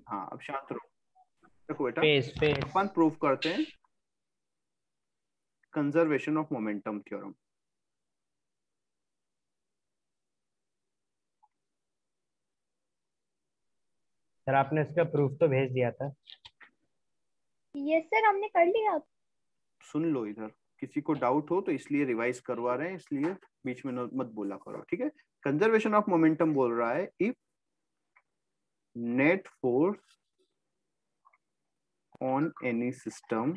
हाँ अब शांत रहो। देखो बेटा, फेस फेस अपन प्रूव करते हैं conservation of momentum theorem. Sir आपने इसका प्रूफ तो भेज दिया था। यस सर, हमने कर लिया। सुन लो इधर, किसी को डाउट हो तो इसलिए रिवाइज करवा रहे हैं, इसलिए बीच में मत बोला करो, ठीक है। कंजर्वेशन ऑफ मोमेंटम बोल रहा है if net force on any system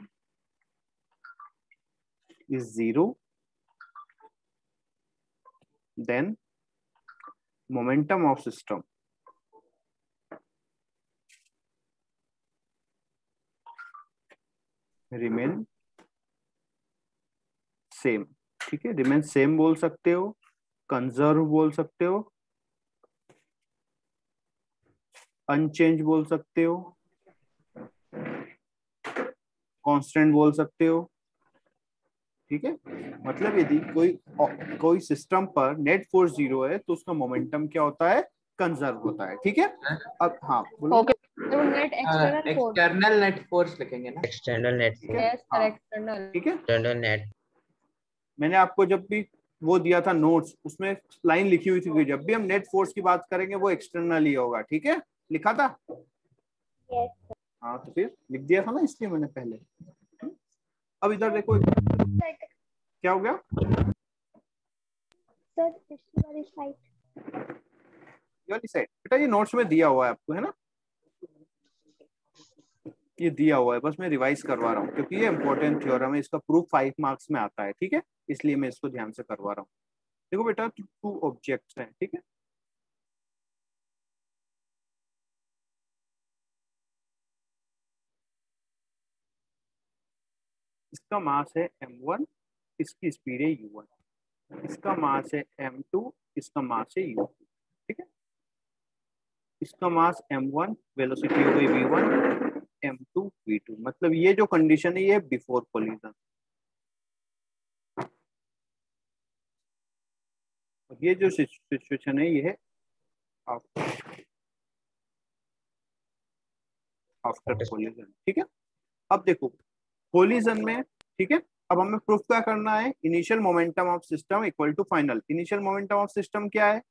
is 0, then momentum of system remain same। ठीक है, remain same बोल सकते हो, कंजर्व बोल सकते हो, अनचेंज बोल सकते हो, कांस्टेंट बोल सकते हो। ठीक है, मतलब यदि कोई सिस्टम पर नेट फोर्स 0 है तो उसका मोमेंटम क्या होता है, कंजर्व होता है। ठीक है, अब हाँ बोलो। ओके, तो net external force, external net force लिखेंगे ना, external net force. Yes sir, हाँ, एक्सटर्नल। ठीक है। एक्सटर्नल नेट, मैंने आपको जब भी वो दिया था नोट्स, उसमें लाइन लिखी हुई थी कि जब भी हम नेट फोर्स की बात करेंगे वो एक्सटर्नल ही होगा। ठीक है, लिखा था। यस हाँ तो फिर लिख दिया था ना, इसलिए मैंने पहले। अब इधर देखो क्या हो गया सर, पिछली वाली स्लाइड। ये वाली साइड बेटा, ये नोट्स में दिया हुआ है आपको, है ना, ये दिया हुआ है, बस मैं रिवाइज करवा रहा हूँ क्योंकि ये इंपॉर्टेंट थ्योरम है, इसका प्रूफ 5 मार्क्स में आता है। ठीक है, इसलिए मैं इसको ध्यान से करवा रहा हूँ। देखो बेटा, 2 ऑब्जेक्ट्स हैं, ठीक है। इसका मास है m1, इसकी स्पीड है u1। इसका मास है m2, इसका मास है u2। ठीक है, इसका मास m1, वेलोसिटी हो गई v1, m2 v2। मतलब ये जो कंडीशन है ये बिफोर कोलिजन, और ये जो सिचुएशन है ये है आफ्टर कोलिजन। ठीक है, अब देखो कोलिजन में, ठीक है, अब हमें प्रूफ क्या करना है, initial momentum of system equal to final. Initial momentum of system क्या है,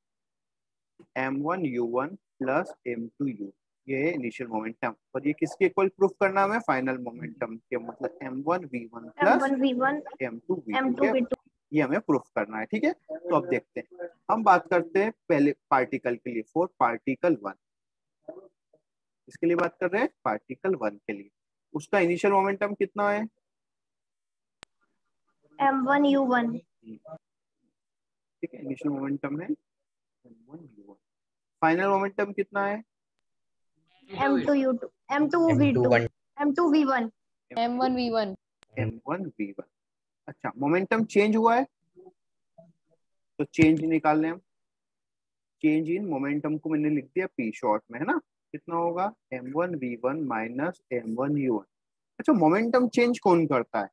m1 u1 plus m2 u, ये है इनिशियल मोमेंटम। और ये किसके इक्वल प्रूफ करना है, फाइनल मोमेंटम के, मतलब m1 v1 plus m2 v2, ये हमें प्रूफ करना है। ठीक है, तो अब देखते हैं, हम बात करते हैं पहले पार्टिकल के लिए, फॉर पार्टिकल 1। इसके लिए बात कर रहे हैं पार्टिकल 1 के लिए, उसका इनिशियल मोमेंटम कितना है, m1 u1। ठीक है, इनिशियल मोमेंटम है m1 u1। फाइनल मोमेंटम कितना है, m2 u2, m2 v2, m2 v1, m1 v1, m1 v1। अच्छा, मोमेंटम चेंज हुआ है तो चेंज निकालने हम, चेंज इन मोमेंटम को मैंने लिख दिया p शॉर्ट में, है ना। कितना होगा m1 v1 minus m1 u1। अच्छा, मोमेंटम चेंज कौन करता है,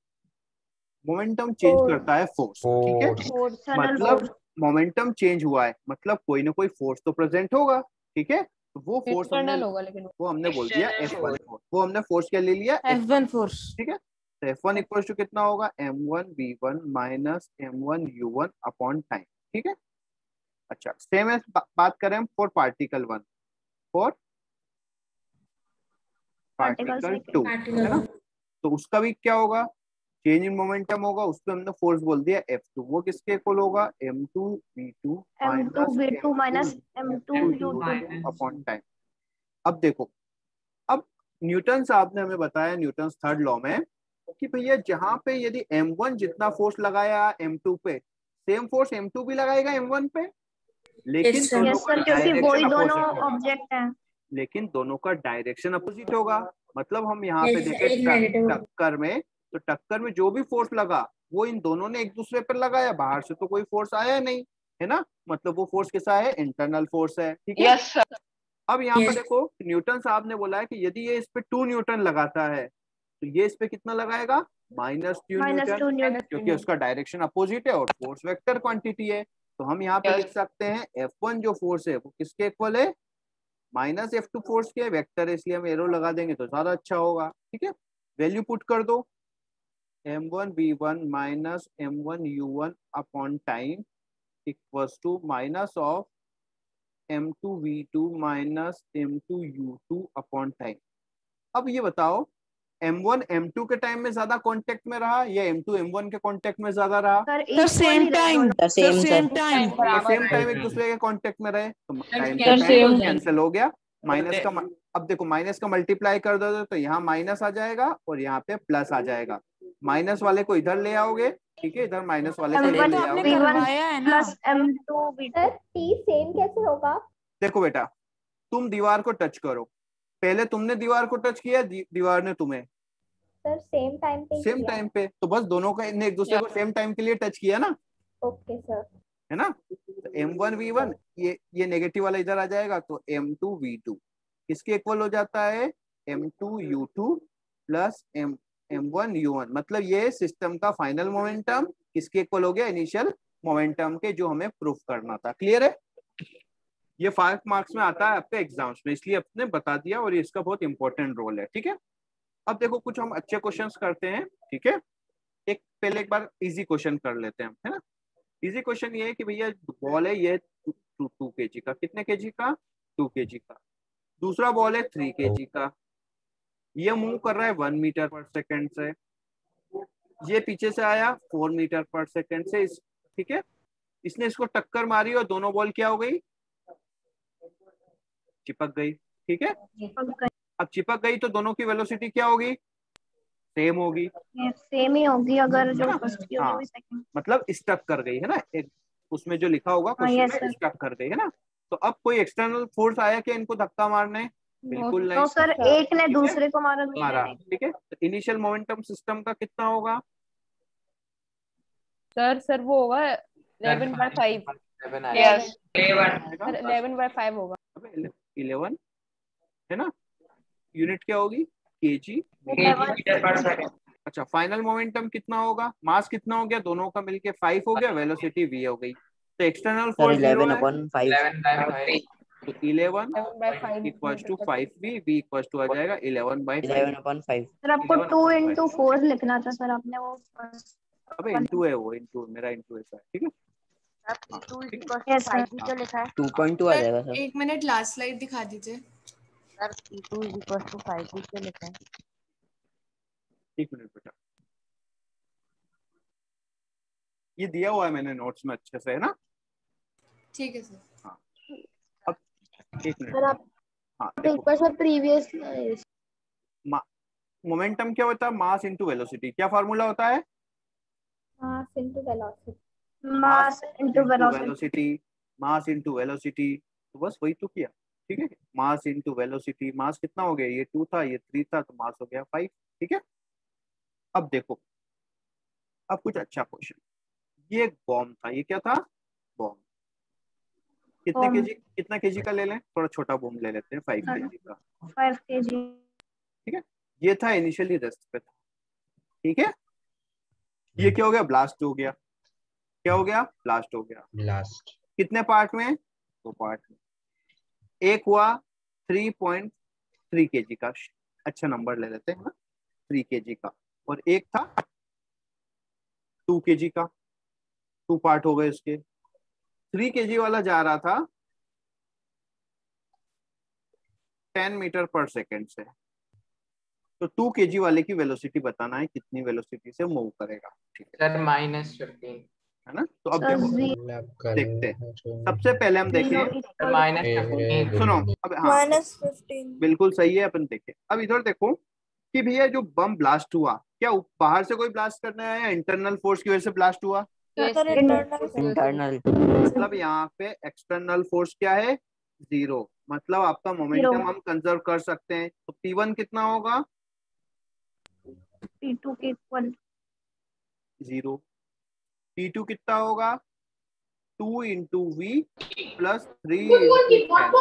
मोमेंटम चेंज करता है फोर्स। ठीक है, मतलब मोमेंटम चेंज हुआ है मतलब कोई ना कोई फोर्स तो प्रेजेंट होगा। ठीक है, तो वो फोर्स हमने होगा, लेकिन वो हमने बोल दिया F1 फोर्स, वो हमने फोर्स क्या ले लिया, f1 फोर्स। ठीक है, तो F1 इक्वल टू कितना होगा, m1 v1 minus m1 u1 upon time. ठीक है, अच्छा सेम है, बात करें हम फॉर पार्टिकल 1, फॉर पार्टिकल 2, है ना, तो उसका भी क्या होगा, चेंज इन मोमेंटम होगा, उस पर हमने फोर्स बोल दिया F2, वो किसके इक्वल होगा, m2 v2 minus m2 u2 upon time. अब देखो, अब न्यूटन साहब ने हमें बताया न्यूटन थर्ड लॉ में कि भैया जहां पे यदि m1 जितना फोर्स लगाया m2 पे, सेम फोर्स m2 भी लगाएगा m1 पे, लेकिन दोनों का क्योंकि वही डायरेक्शन दोनों अपोजिट होगा। ऑब्जेक्ट हैं। लेकिन दोनों का डायरेक्शन अपोजिट होगा। मतलब हम यहाँ पे देखें टक्कर में, तो टक्कर में जो भी फोर्स लगा वो इन दोनों ने एक दूसरे पर लगाया, बाहर से तो कोई फोर्स आया नहीं, है ना, मतलब वो फोर्स कैसा है, इंटरनल फोर्स है। ठीक है, यस सर। अब यहाँ पर देखो न्यूटन साहब ने बोला है कि यदि ये इस पे 2 न्यूटन लगाता है तो ये इस पे कितना लगाएगा, -2 न्यूटन, क्योंकि उसका डायरेक्शन अपोजिट है और फोर्स वेक्टर क्वांटिटी है। तो हम यहाँ पे लिख सकते हैं F1 जो फोर्स है वो किसके इक्वल है, माइनस F2 फोर्स क्या है, वेक्टर है, इसलिए हम एरो लगा देंगे तो ज्यादा अच्छा होगा। ठीक है, वैल्यू पुट कर दो, m1v1 minus m1u1 upon time equals to minus of m2v2 minus m2u2 upon time. अब ये बताओ M1 M2 के टाइम में ज्यादा कांटेक्ट में रहा या M2 M1 के कांटेक्ट में ज्यादा रहा? Sir same time same time same time एक दूसरे के कांटेक्ट में रहे तो टाइम Sir, same कैंसिल हो गया। माइनस का अब देखो माइनस का मल्टीप्लाई कर दो तो यहाँ माइनस आ जाएगा और यहाँ पे प्लस आ जाएगा। माइनस वाले को इधर ले आओगे, ठीक है, इधर माइनस वाले को इधर ले आपने आओगे। करवाया है ना। Plus M2 sir T same कैसे होगा? देखो बेटा, तुम दीवार को टच करो, पहले तुमने दीवार को टच किया, दीवार ने तुम्हें सर सेम टाइम पे सेम टाइम पे, तो बस दोनों का एक दूसरे को सेम टाइम के लिए टच किया ना, ओके सर। है ना। तो M1v1 ये नेगेटिव वाला इधर आ जाएगा तो M2v2 किसके इक्वल हो जाता है, M2u2 प्लस M1u1। मतलब ये सिस्टम का फाइनल मोमेंटम किसके इक्वल हो गया, इनिशियल मोमेंटम के, जो हमें प्रूफ करना था। क्लियर है? ये 5 मार्क्स में आता है आपके एग्जाम्स में, इसलिए अपने बता दिया और इसका बहुत इंपॉर्टेंट रोल है। ठीक है, अब देखो कुछ हम अच्छे क्वेश्चंस करते हैं। ठीक है, पहले एक बार इजी क्वेश्चन कर लेते हैं, है ना। इजी क्वेश्चन ये है कि भैया बॉल है ये 2 kg का, कितने kg का, 2 kg का। दूसरा बॉल है 3 kg का, ये मूव कर रहा है 1 मीटर पर सेकेंड से, ये पीछे से आया 4 मीटर पर सेकेंड से। ठीक है, इसने इसको टक्कर मारी और दोनों बॉल क्या हो गई, चिपक गई। ठीक है, अब चिपक गई तो दोनों की वेलोसिटी क्या होगी, सेम होगी, सेम ही होगी अगर जो हाँ, फर्स्ट की होगी सेकंड। मतलब स्टक कर गई है ना, एक उसमें जो लिखा होगा yes, क्वेश्चन में sir. स्टक कर गई है ना। तो अब कोई एक्सटर्नल फोर्स आया क्या इनको धक्का मारने, बिल्कुल नहीं। तो सर एक ने दूसरे को मारा, मारा, ठीक है। तो इनिशियल मोमेंटम सिस्टम का कितना होगा, सर वो होगा 11/5। 11/5 होगा। 11 है ना, यूनिट क्या होगी, केजी। अच्छा, फाइनल मोमेंटम कितना होगा, मास कितना हो गया, दोनों का मिलके 5 हो गया, वेलोसिटी v हो गई। तो एक्सटर्नल फोर्स 11/5 तो 11 equals to 5v, v equals to आ जाएगा 11/5। सर आपको 2 into 4 लिखना था सर, आपने वो अबे इनटू है, वो इनटू मेरा इनटू ऐसा है। ठीक है, 2 जो लिखा है 2.2 आ जाएगा सर। 1 मिनट लास्ट स्लाइड दिखा दीजिए सर 2 = 5 जो लिखा है। एक मिनट बेटा, ये दिया हुआ है मैंने नोट्स में अच्छे से, है ना। ठीक है सर। हाँ, अब एक मिनट, सर आप हाँ एक बार सर प्रीवियस मोमेंटम क्या होता है, मास इनटू वेलोसिटी। क्या फार्मूला होता है, mass into velocity. Mass into velocity. Mass into velocity, तो बस वही तो किया। ठीक है, मास इनटू वेलोसिटी, मास कितना हो गया, ये 2 था, ये 3 था, तो मास हो गया 5। ठीक है, अब देखो, अब कुछ अच्छा क्वेश्चन, ये एक बॉम्ब था, ये क्या था, बॉम्ब। कितना केजी का ले लें, थोड़ा छोटा बॉम्ब ले लेते हैं, 5 kg का। 5 kg। ठीक है, ये था इनिशियली रेस्ट पे था। ठीक है, ये क्या हो गया, ब्लास्ट हो गया। क्या हो गया, ब्लास्ट हो गया। ब्लास्ट कितने पार्ट में, 2 पार्ट में। एक हुआ 3.3 kg का, अच्छा नंबर ले लेते हैं ना, 3 kg का, और एक था 2 kg का। 2 पार्ट हो गए उसके। 3 kg वाला जा रहा था 10 मीटर पर सेकेंड से, तो 2 kg वाले की वेलोसिटी बताना है, कितनी वेलोसिटी से मूव करेगा। ठीक है सर -15 है ना। तो अब देखो, देखते हैं, सबसे पहले हम देखें, -15 सुनो, अब हाँ -15 बिल्कुल सही है, अपन देखें। अब इधर देखो कि भैया जो बम ब्लास्ट हुआ, क्या बाहर से कोई ब्लास्ट करने आया या इंटरनल फोर्स की वजह से ब्लास्ट हुआ, इंटरनल। मतलब यहाँ पे एक्सटर्नल फोर्स क्या है, 0, मतलब आपका मोमेंटम हम कंजर्व कर सकते हैं। तो P1 कितना होगा, P2 के इक्वल 0। P2 कितना होगा, 2 into v plus 3 into 10।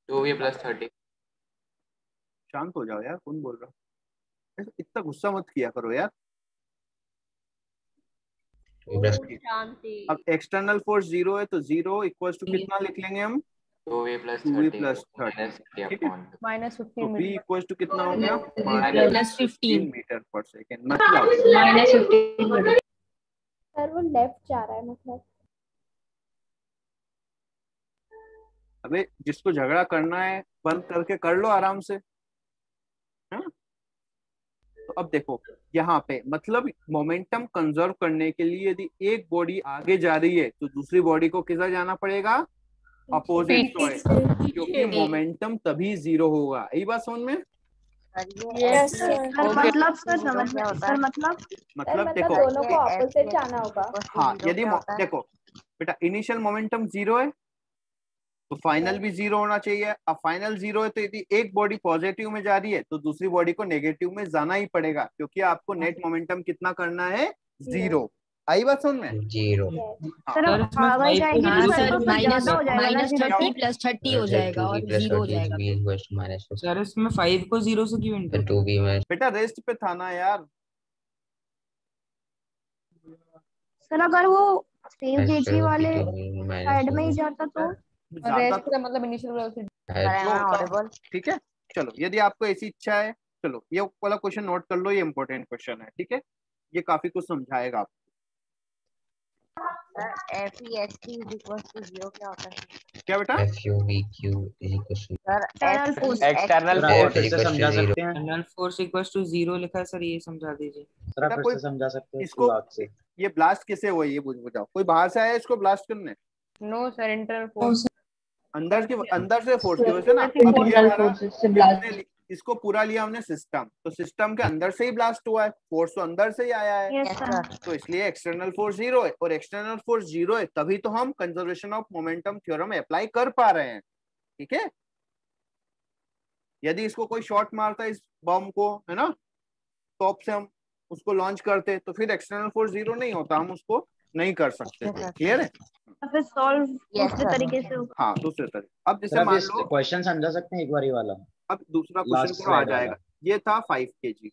2v + 30। शांत हो जाओ यार, कौन बोल रहा, इतना गुस्सा मत किया करो यार। अब एक्सटर्नल फोर्स 0 है, तो 0 इक्वल्स टू कितना लिख लेंगे हम, 2v plus 2v 30 plus 30 minus 50 ठीक है। upon 2. माइनस तो 15 v इक्वल टू कितना हो गया Minus -15 मीटर पर सेकेंड। मतलब सर वो लेफ्ट जा रहा है मतलब। अबे जिसको झगड़ा करना है बंद करके कर लो आराम से, है। तो अब देखो यहाँ पे मतलब मोमेंटम कंजर्व करने के लिए यदि एक बॉडी आगे जा रही है तो दूसरी बॉडी को किधर जाना पड़ेगा, अपोजिट साइड, क्योंकि मोमेंटम तभी जीरो होगा। यही बात समझ में। Yes sir. मतलब सर समझ में सर मतलब मतलब देखो दोनों को ऑपोजिट जाना होगा। हाँ, यदि देखो बेटा इनिशियल मोमेंटम जीरो है तो फाइनल भी जीरो होना चाहिए। अब फाइनल जीरो है तो यदि एक बॉडी पॉजिटिव में जा रही है तो दूसरी बॉडी को नेगेटिव में जाना ही पड़ेगा, क्योंकि आपको नेट मोमेंटम कितना करना है, जीरो। आई बात समझ में। 0 सर आगे जाएंगे तो सर तो ज्यादा हो जाएगा ना, -30 + 30 हो जाएगा और 0 हो जाएगा। सर इसमें 5 को 0 से क्यों इंटू? 2b में बेटा रेस्ट पे था ना यार। सर अगर वो सेव केजी वाले साइड में ही जाता तो रेस्ट का मतलब इनिशियल वेलोसिटी। ठीक है। चलो यदि आपको ऐसी इच्छा है, चलो ये वाला क्वेश्चन नोट कर लो, ये इंपॉर्टेंट क्वेश्चन है। ठीक है, ये काफी कुछ समझाएगा आपको। FEST 0 क्या होता है? क्या बेटा? FUVQ external force. External force force फिर से समझा सकते हैं। एक्सटर्नल फोर्स इक्वल्स टू 0 लिखा है सर, ये समझा दीजिए। सर आप फिर से समझा सकते हैं इसको। ये ब्लास्ट कैसे हुआ ये बुझाओ। कोई बाहर से आया इसको ब्लास्ट करने? No sir, internal force. अंदर से फोर्स की वजह से ना। अब ये हमारा इसको पूरा लिया हमने सिस्टम, तो सिस्टम के अंदर से ही ब्लास्ट हुआ है, फोर्स तो अंदर से ही आया है। Yes sir. तो इसलिए एक्सटर्नल फोर्स जीरो है, और एक्सटर्नल फोर्स जीरो है तभी तो हम conservation of momentum theorem apply कर पा रहे हैं। ठीक है, यदि इसको कोई शॉट मारता है इस बम को, है ना, टॉप से हम उसको लॉन्च करते तो फिर एक्सटर्नल फोर्स जीरो नहीं होता, हम उसको नहीं कर सकते थे। क्लियर है? फिर सॉल्व दूसरे तरीके से होगा। हाँ, दूसरे तरीके। अब जैसे मान लो क्वेश्चन समझा सकते हैं एक बार ये वाला। अब दूसरा क्वेश्चन पूरा आ जाएगा। ये था 5 kg,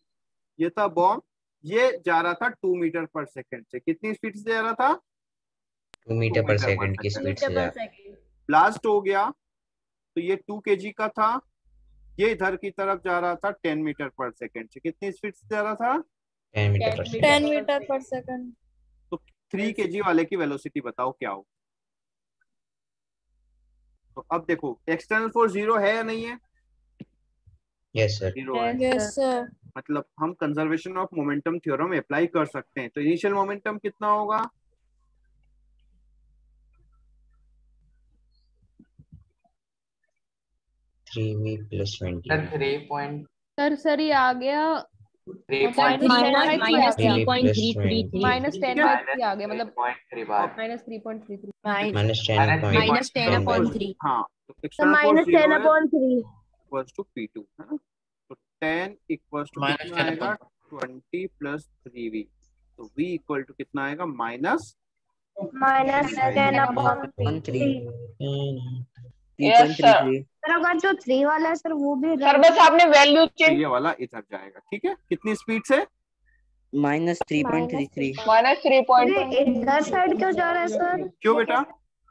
ये था बॉम्ब, ये जा रहा था 2 मीटर पर सेकंड से। कितनी स्पीड से जा रहा था? 2 मीटर पर सेकंड की स्पीड से जा। ब्लास्ट हो गया तो ये 2 kg का था, ये इधर की तरफ जा रहा था 10 मीटर पर सेकंड से। कितनी स्पीड से जा रहा था? 10 मीटर पर सेकंड। 10 मीटर पर सेकंड। तो 3 kg वाले की वेलोसिटी बताओ क्या हो। तो अब देखो एक्सटर्नल फोर्स जीरो है या नहीं है? Yes sir. जीरो है। Yes sir. मतलब हम conservation of momentum theorem apply कर सकते हैं। तो इनिशियल मोमेंटम कितना होगा? Three V plus 20 sir 3.3 sir ये आ गया -3.33 माइनस 10/3 आ गया, मतलब बार -3.33 -10.3 -10/3 हाँ, तो तो एक्सटर्नल फोर्स जीरो है -10/3 इक्वल्स टू P2, है ना। तो 10 इक्वल्स टू कितना आएगा? 20 + 3v। तो v इक्वल टू कितना आएगा? -10/3। Yes sir. सर अगर जो 3 वाला है सर वो भी सर बस आपने वैल्यू चेंज। ये वाला इधर जाएगा। ठीक है, कितनी स्पीड से? -3.33 -3.3 इधर साइड क्यों जा रहा है सर? क्यों बेटा?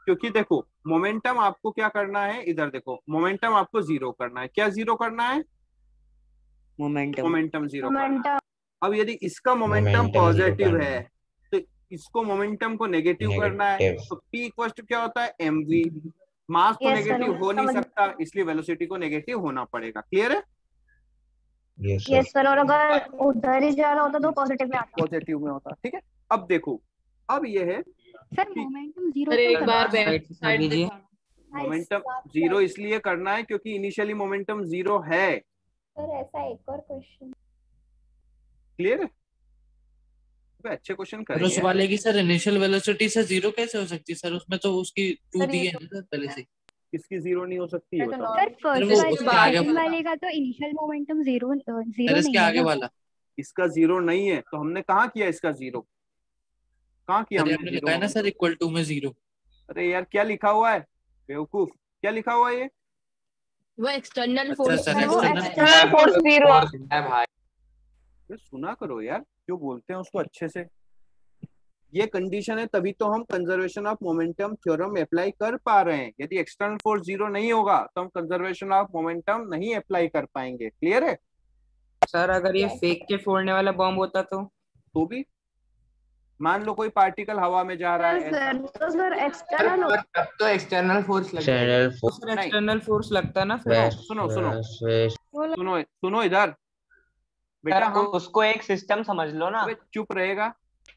क्योंकि देखो मोमेंटम आपको क्या करना है, इधर देखो मोमेंटम आपको जीरो करना है। क्या जीरो करना है? मोमेंटम जीरो करना है। अब यदि इसका मोमेंटम पॉजिटिव है तो इसको मोमेंटम को नेगेटिव करना है। तो P इक्वल टू क्या होता है? mv। मास तो नेगेटिव हो नहीं सकता, इसलिए वेलोसिटी को नेगेटिव होना पड़ेगा। क्लियर है? Yes sir. और अगर उधर ही जा रहा होता तो पॉजिटिव में आता। पॉजिटिव में होता। ठीक है, अब देखो अब ये है सर मोमेंटम जीरो एक बार साइड दीजिए। मोमेंटम जीरो इसलिए करना है क्योंकि इनिशियली मोमेंटम जीरो है। सर ऐसा एक और क्वेश्चन। क्लियर है? अच्छे क्वेश्चन सर उस करेंगे। वाले की सर इनिशियल वेलोसिटी से 0 कैसे हो सकती है सर? उसमें तो उसकी 2 दी है ना सर पहले से। किसकी जीरो नहीं हो सकती है बताओ? सर फर्स्ट वाले का तो इनिशियल मोमेंटम जीरो सर इसके आगे वाला इसका जीरो नहीं है, तो हमने कहाँ किया इसका जीरो? कहाँ किया हमने हमने लिखा है ना सर इक्वल टू में 0। अरे यार क्या लिखा हुआ है बेवकूफ? क्या लिखा हुआ है ये? वो एक्सटर्नल अच्छा फोर्स सर एक्सटर्नल फोर्स 0 है भाई। सुना करो यार, क्यों बोलते हैं उसको अच्छे से। ये कंडीशन है, तभी तो हम conservation of momentum theorem apply कर पा रहे हैं। यदि एक्सटर्नल फोर्स जीरो नहीं होगा तो हम कंजर्वेशन ऑफ मोमेंटम नहीं अप्लाई कर पाएंगे। क्लियर है? सर अगर ये फेंक के फोड़ने वाला बॉम्ब होता तो भी मान लो कोई पार्टिकल हवा में जा रहा है ऐसा। तो सर एक्सटर्नल तब तो एक्सटर्नल फोर्स लग एक्सटर्नल तो सर एक्सटर्नल फोर्स लगता ना फिर। सुनो सुनो सुनो सुनो इधर बेटा, हम उसको एक सिस्टम समझ लो ना। चुप रहेगा?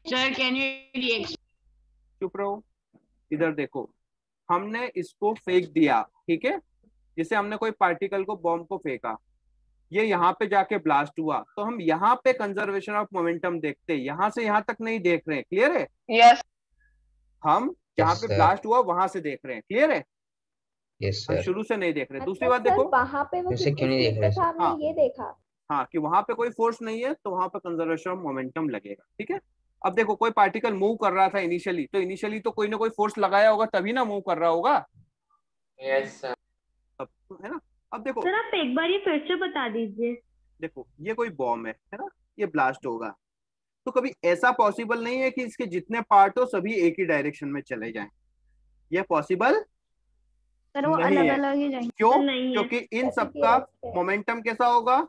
Sir can you react? चुप रहो। इधर देखो, हमने इसको फेंक दिया, ठीक है, जैसे हमने कोई पार्टिकल को, बॉम्ब को फेंका, ये यहाँ पे जाके ब्लास्ट हुआ, तो हम यहाँ पे कंजर्वेशन ऑफ मोमेंटम देखते हैं, यहाँ से यहाँ तक नहीं देख रहे हैं। क्लियर है? यस। हम जहाँ पे ब्लास्ट हुआ वहां से देख रहे हैं। क्लियर है? यस हम सर। शुरू से नहीं देख रहे। दूसरी अच्छा बात देखो, वहाँ पे वो वैसे क्यों नहीं देख रहे? हमने ये देखा हाँ, कि वहां पे कोई फोर्स नहीं है तो वहां पे कंजर्वेशन ऑफ मोमेंटम लगेगा। ठीक है? अब देखो, कोई पार्टिकल मूव कर रहा था इनिशियली, तो इनिशियली तो कोई ना कोई फोर्स लगाया होगा तभी ना मूव कर रहा होगा। Yes sir. अब है ना? अब देखो सर आप एक बार ये फिर से बता दीजिए। देखो, ये कोई बॉम्ब है ना, ये ब्लास्ट होगा, तो कभी ऐसा पॉसिबल नहीं है कि इसके जितने पार्ट हो सभी एक ही डायरेक्शन में चले जाएं। ये पॉसिबल सर वो नहीं अलग है। अलग ही जाएंगे। क्यों? नहीं है। क्योंकि इन सबका मोमेंटम कैसा होगा?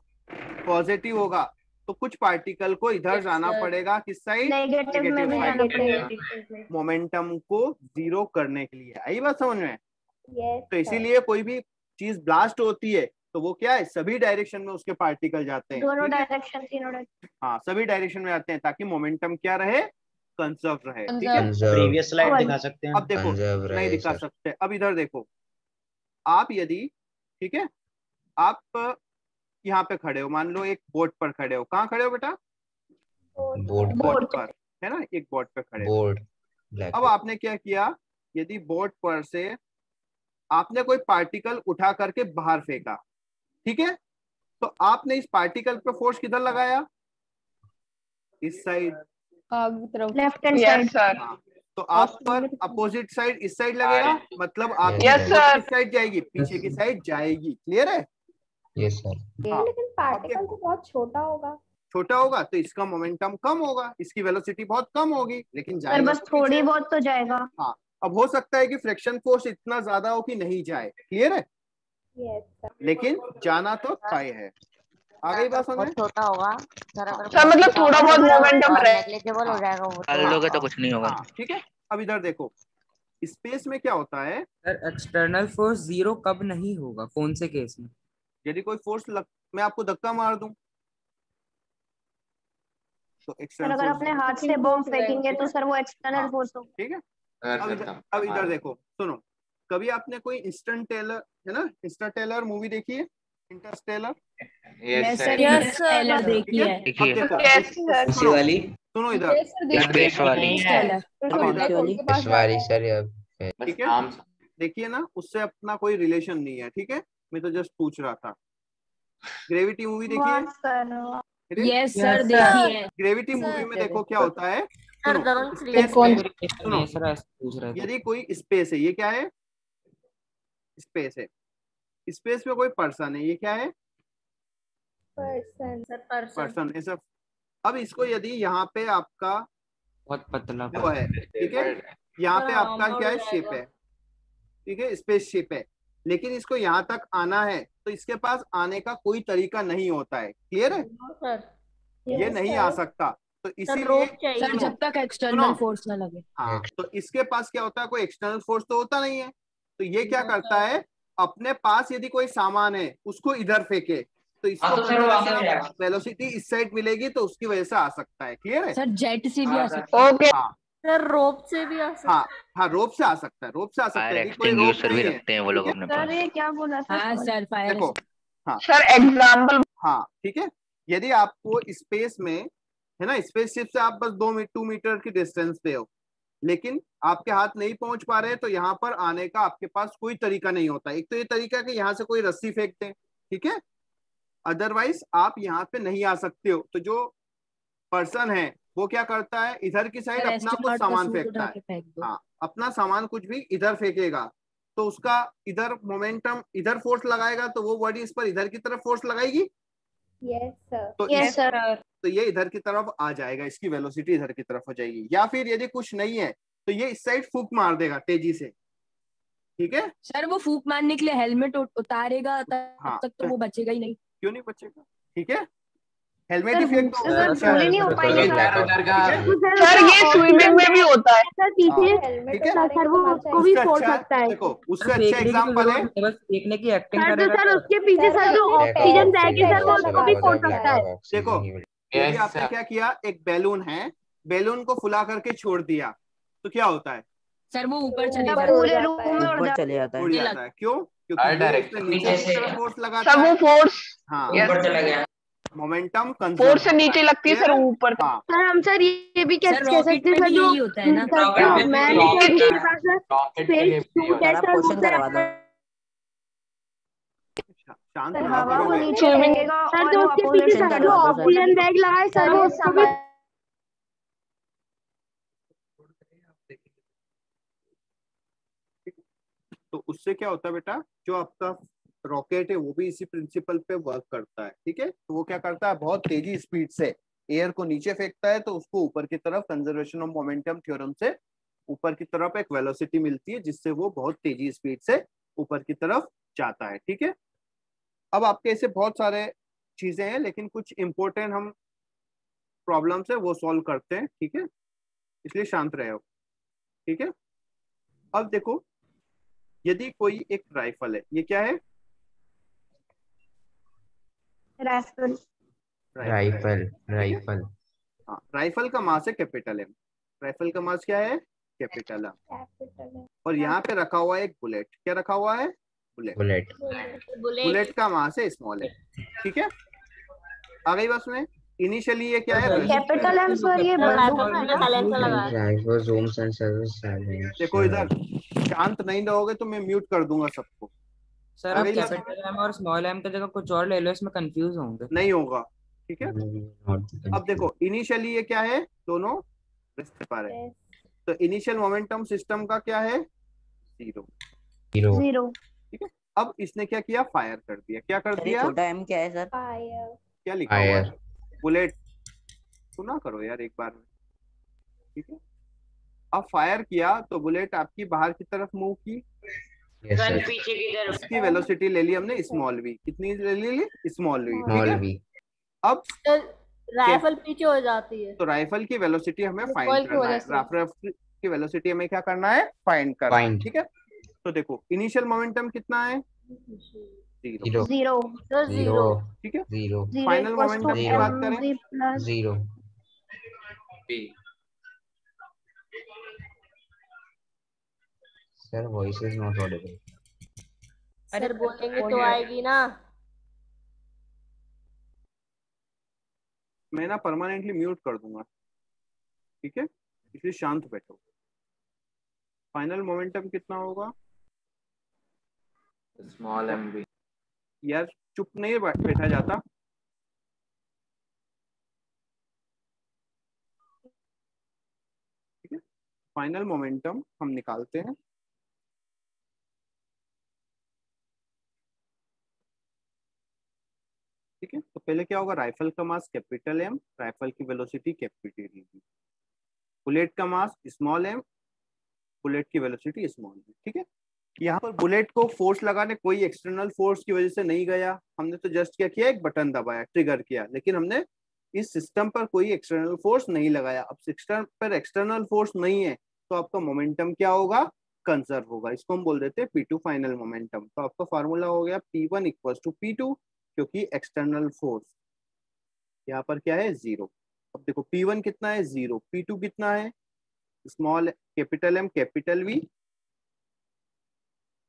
पॉजिटिव होगा। तो कुछ पार्टिकल को इधर जाना पड़ेगा, किस साइड? नेगेटिव में भी जाना पड़ेगा मोमेंटम को जीरो करने के लिए। आई बात समझ में? यस। तो इसीलिए कोई भी चीज ब्लास्ट होती है तो वो क्या है, सभी डायरेक्शन में उसके पार्टिकल जाते हैं। दोनों ठीक है? डायरेक्शन, तीनों डायरेक्शन। हाँ, सभी डायरेक्शन में आते हैं ताकि मोमेंटम क्या रहे? कंजर्व रहे। ठीक है? प्रीवियस स्लाइड दिखा सकते हैं? अब देखो, नहीं दिखा सकते। अब इधर देखो, आप यदि, ठीक है, आप यहाँ पे खड़े हो, मान लो एक बोट पर खड़े हो। कहाँ खड़े हो बेटा? बोट पर, है ना? एक बोट पे खड़े हो। अब आपने क्या किया, यदि बोट पर से आपने कोई पार्टिकल उठा करके बाहर फेंका, ठीक है, तो आपने इस पार्टिकल पे फोर्स किधर लगाया? इस साइड, आगे तरफ, लेफ्ट हैंड साइड। सर। तो आप पर अपोजिट साइड इस साइड लगेगा, मतलब आप Yes, sir. इस साइड जाएगी, पीछे की साइड जाएगी। क्लियर है? Yes sir. लेकिन पार्टिकल तो बहुत छोटा होगा। छोटा होगा तो इसका मोमेंटम कम होगा, इसकी वेलोसिटी बहुत कम होगी, लेकिन सर जाएगा बस तो थोड़ी पीछे। बहुत तो जाएगा। हाँ, अब हो सकता है कि फ्रिक्शन फोर्स इतना ज्यादा हो कि नहीं जाए। क्लियर है? यस। लेकिन जाना तो तय है। आ गई बात समझ में? छोटा होगा सर मतलब थोड़ा बहुत मोमेंटम नेग्लिजिबल हो जाएगा वो। डाल दोगे तो कुछ नहीं होगा। हाँ, ठीक है। अब इधर देखो, स्पेस में क्या होता है, सर एक्सटर्नल फोर्स जीरो कब नहीं होगा, कौन से केस में? यदि कोई फोर्स मैं आपको धक्का मार दूं तो सर एक्सटर्नल अगर फोर्स, अपने हाथ से बॉम्ब फेंकेंगे तो सर वो एक्सटर्नल फोर्स होगा। ठीक है? अब इधर देखो, सुनो, कभी आपने कोई इंटरस्टेलर, है ना, इंटरस्टेलर मूवी देखी है? Interstellar? Yes sir, Yes, sir. Interstellar देखी है। अब देखो, इसी वाली सुनो इधर, स्पेस वाली। अब वाली सर। ठीक है, देखिए ना, उससे अपना कोई रिलेशन नहीं है। ठीक है? मैं तो जस्ट पूछ रहा था। ग्रेविटी मूवी देखी है? यस सर देखी है। ग्रेविटी मूवी में देखो क्या होता है, सुनो, सर पूछ रहे थे। यदि कोई स्पेस है, ये क्या है? स्पेस है। स्पेस में कोई पर्सन है, ये क्या है? पर्सन ऐसा। अब इसको यदि यहाँ पे आपका बहुत पतला वो है, ठीक है, यहाँ पे आपका क्या है? शेप है, ठीक है, स्पेस शेप है, लेकिन इसको यहाँ तक आना है तो इसके पास आने का कोई तरीका नहीं होता है। क्लियर है? ये नहीं आ सकता, तो इसीलिए सर जब तक एक्सटर्नल फोर्स ना लगे। हाँ, तो इसके पास क्या होता है? कोई एक्सटर्नल फोर्स तो होता नहीं है, तो ये क्या करता है, अपने पास यदि कोई सामान है उसको इधर फेंके तो इसको वेलोसिटी इस साइड मिलेगी, तो उसकी वजह से आ सकता है। क्लियर है? सर जेट से भी आ सकता ओके। हाँ सर रोप से भी आ सकता हाँ हाँ, रोप से आ सकता है, रोप से आ सकता है। यदि कोई रोप नहीं है, रखते हैं वो लोग अपने सर ये क्या बोला है। था? हाँ सर, फायर। देखो, हाँ सर एग्जाम्पल। हाँ, ठीक है, यदि आपको स्पेस में, है ना, स्पेसशिप से आप बस 2 मीटर की डिस्टेंस पे हो, लेकिन आपके हाथ नहीं पहुंच पा रहे, तो यहाँ पर आने का आपके पास कोई तरीका नहीं होता। एक तो ये तरीका कि यहाँ से कोई रस्सी फेंक दें, ठीक है, अदरवाइज आप यहाँ पे नहीं आ सकते हो। तो जो पर्सन है वो क्या करता है, इधर की साइड अपना कुछ सामान फेंकता है। हाँ, अपना सामान कुछ भी इधर फेंकेगा, तो उसका इधर मोमेंटम, इधर फोर्स लगाएगा, तो वो बॉडी इस पर इधर की तरफ फोर्स लगाएगी। Yes sir. तो यस सर। तो ये इधर की तरफ आ जाएगा, इसकी वेलोसिटी इधर की तरफ हो जाएगी। या फिर यदि कुछ नहीं है तो ये इस साइड फूक मार देगा तेजी से, ठीक है। सर वो फूक मारने के लिए हेलमेट उतारेगा, तब हाँ, तक तो वो बचेगा ही नहीं। क्यों नहीं बचेगा, ठीक है। हेलमेट ही फेंक दो, सर पूरे नहीं हो पाएंगे सर, ये स्विमिंग में भी होता है। सर पीछे ठीक है। सर वो उसको भी फोड़ सकता है। देखो उससे अच्छा एग्जांपल है, बस फेंकने की एक्टिंग सर तो करेगा। सर उसके पीछे सर जो ऑक्सीजन बैग है सर वो उसको भी फोड़ सकता है। देखो यदि आपने क्या किया, एक बैलून है, बैलून को फुला करके छोड़ दिया तो क्या होता है सर वो ऊपर चले पूरे रूम में ऊपर चले जाता है। उड़ जाता है। क्यों? क्योंकि नीचे की तरफ फोर्स लगाता सर वो है। फोर्स हाँ, ऊपर चला गया। मोमेंटम फोर्स से नीचे लगती है सर, ऊपर। हाँ, सर हम सर ये भी कह सर सकते रॉकेट में हैं भी जो यही होता है ना। मैन रॉकेट जिसके पास स्पेस सूट है सर वो शांत सर रहा हवा को करोगे। नीचे फेंकेगा सर तो उसके पीछे सर जो ऑक्सीजन बैग लगाए सर वो उसको भी तो उससे क्या होता है बेटा, जो आपका रॉकेट है वो भी इसी प्रिंसिपल पे वर्क करता है, ठीक है। तो वो क्या करता है, बहुत तेजी स्पीड से एयर को नीचे फेंकता है, तो उसको ऊपर की तरफ कंजर्वेशन ऑफ मोमेंटम थ्योरम से ऊपर की तरफ एक वेलोसिटी मिलती है, जिससे वो बहुत तेजी स्पीड से ऊपर की तरफ जाता है, ठीक है। अब आपके ऐसे बहुत सारे चीजें हैं, लेकिन कुछ इंपॉर्टेंट हम प्रॉब्लम्स है वो सॉल्व करते हैं, ठीक है, इसलिए शांत रहे हो, ठीक है। अब देखो, यदि कोई एक राइफल है, ये क्या है, राइफल राइफल हाँ, राइफल का मास है कैपिटल एम, राइफल का मास क्या है, कैपिटल एम। और यहाँ पे रखा हुआ है एक बुलेट, क्या रखा हुआ है, बुलेट। बुलेट का मास है स्मॉल एम, ठीक है। आ गई बस में। इनिशियली ये क्या है, कैपिटल एम सर ये देखो इधर शांत नहीं रहोगे तो मैं म्यूट कर दूंगा सबको। सर आप कैपिटल एम और स्मॉल एम की जगह कुछ और ले लो, इसमें कंफ्यूज होंगे। नहीं होगा, ठीक है। अब देखो इनिशियली ये क्या है, दोनों रिश्ते पर है, तो इनिशियल मोमेंटम सिस्टम का क्या है, 0, ठीक है। अब इसने क्या किया, फायर कर दिया, क्या कर दिया, छोटा एम क्या है सर? फायर। क्या लिखा हुआ है, बुलेट, सुना करो यार एक बार में, ठीक है। अब फायर किया तो बुलेट आपकी बाहर की तरफ मूव की, पीछे की तरफ, इसकी वेलोसिटी ले ली हमने स्मॉल वी, कितनी ले ली, स्मॉल वी, ठीक है। अब राइफल पीछे हो जाती है तो राइफल की वेलोसिटी हमें फाइंड करना है, राइफल की वेलोसिटी हमें क्या करना है, फाइंड करना है, ठीक है। तो देखो इनिशियल मोमेंटम कितना है, 0, ठीक है। फाइनल मोमेंटम की बात करें, 0 sir voice is not Audible. Sir बोलेंगे तो आएगी ना। मैं ना परमानेंटली म्यूट कर दूंगा, ठीक है, इसलिए शांत बैठो। फाइनल मोमेंटम कितना होगा, स्मॉल एम भी। यार चुप नहीं बैठा जाता, ठीक है। फाइनल मोमेंटम हम निकालते हैं, ठीक है। तो पहले क्या होगा, राइफल का मास कैपिटल एम, राइफल की वेलोसिटी कैपिटल वी, बुलेट का मास स्मॉल एम, बुलेट की वेलोसिटी स्मॉल वी, ठीक है। यहाँ पर बुलेट को फोर्स लगाने कोई एक्सटर्नल फोर्स की वजह से नहीं गया, हमने तो जस्ट क्या किया, एक बटन दबाया, ट्रिगर किया, लेकिन हमने इस सिस्टम पर कोई एक्सटर्नल फोर्स नहीं लगाया। अब सिस्टम पर एक्सटर्नल फोर्स नहीं है तो आपका मोमेंटम क्या होगा, कंजर्व होगा, इसको हम बोल देते हैं P2 फाइनल मोमेंटम। तो आपका फॉर्मूला हो गया P1 इक्वल टू P2, क्योंकि एक्सटर्नल फोर्स यहाँ पर क्या है, 0। अब देखो P1 कितना है, 0, P2 कितना है, small capital M capital V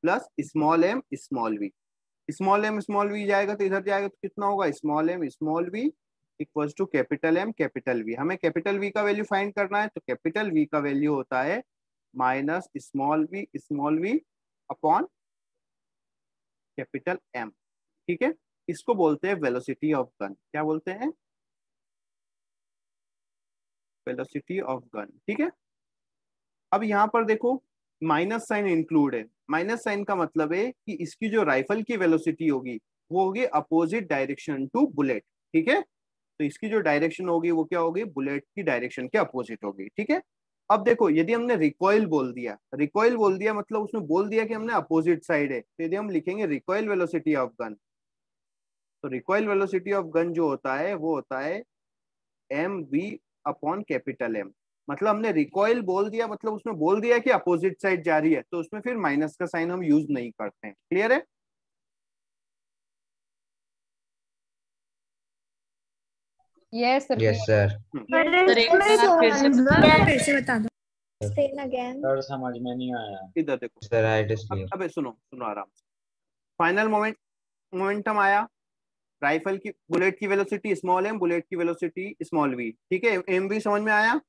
plus small M small V, small M small V जाएगा तो इधर जाएगा तो कितना होगा, small M small V equal to capital M capital V. हमें कैपिटल वी का वैल्यू फाइंड करना है, तो कैपिटल वी का वैल्यू होता है minus small V upon capital M, ठीक है। इसको बोलते हैं वेलोसिटी ऑफ गन, क्या बोलते हैं, वेलोसिटी ऑफ गन, ठीक है। अब यहाँ पर देखो माइनस साइन इंक्लूड है, माइनस साइन का मतलब है कि इसकी जो राइफल की वेलोसिटी होगी वो होगी अपोजिट डायरेक्शन टू बुलेट, ठीक है। तो इसकी जो डायरेक्शन होगी वो क्या होगी, बुलेट की डायरेक्शन के अपोजिट होगी। ठीक है, अब देखो यदि हमने रिकॉइल बोल दिया मतलब उसमें बोल दिया कि हमने अपोजिट साइड है, तो यदि हम लिखेंगे रिकॉइल वेलोसिटी ऑफ गन, तो रिकॉइल वेलोसिटी ऑफ गन जो होता है वो होता है mv/M। मतलब हमने रिकॉइल बोल दिया मतलब उसमें बोल दिया कि अपोजिट साइड जा रही है, तो उसमें फिर माइनस का साइन हम यूज नहीं करते हैं। क्लियर है? Yes sir. Yes sir. कैसे बता दो अगेन। सर समझ में नहीं आया। इधर देखो सर आई इट क्लियर। अबे सुनो आराम से। फाइनल मोमेंटम आया, राइफल की बुलेट की वेलोसिटी स्मॉल m, बुलेट की वेलोसिटी स्मॉल v। ठीक है, mv समझ में आया?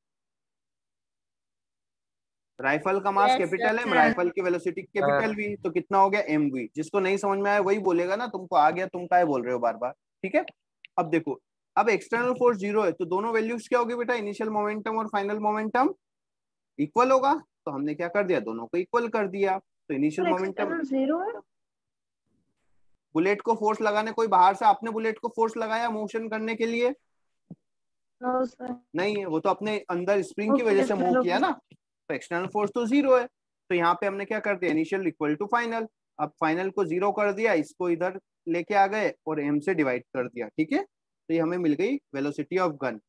राइफल का मास कैपिटल m, राइफल की वेलोसिटी कैपिटल v, तो कितना हो गया mv। जिसको नहीं समझ में आया वही बोलेगा ना, तुमको आ गया, तुम क्या बोल रहे हो बार बार। ठीक है, अब देखो, अब एक्सटर्नल फोर्स 0 है तो दोनों वैल्यूज क्या होगी बेटा, इनिशियल मोमेंटम और फाइनल मोमेंटम इक्वल होगा, तो हमने क्या कर दिया, दोनों को इक्वल कर दिया। तो इनिशियल मोमेंटम 0 है। बुलेट को फोर्स लगाने, कोई बाहर से आपने बुलेट को फोर्स लगाया मोशन करने के लिए? No sir. नहीं है, वो तो अपने अंदर स्प्रिंग की वजह से मूव किया ना, तो एक्सटर्नल फोर्स तो 0 है। तो यहाँ पे हमने क्या कर दिया, इनिशियल इक्वल टू फाइनल। अब फाइनल को 0 कर दिया, इसको इधर लेके आ गए और m से डिवाइड कर दिया। ठीक है, तो ये हमें मिल गई वेलोसिटी ऑफ गन।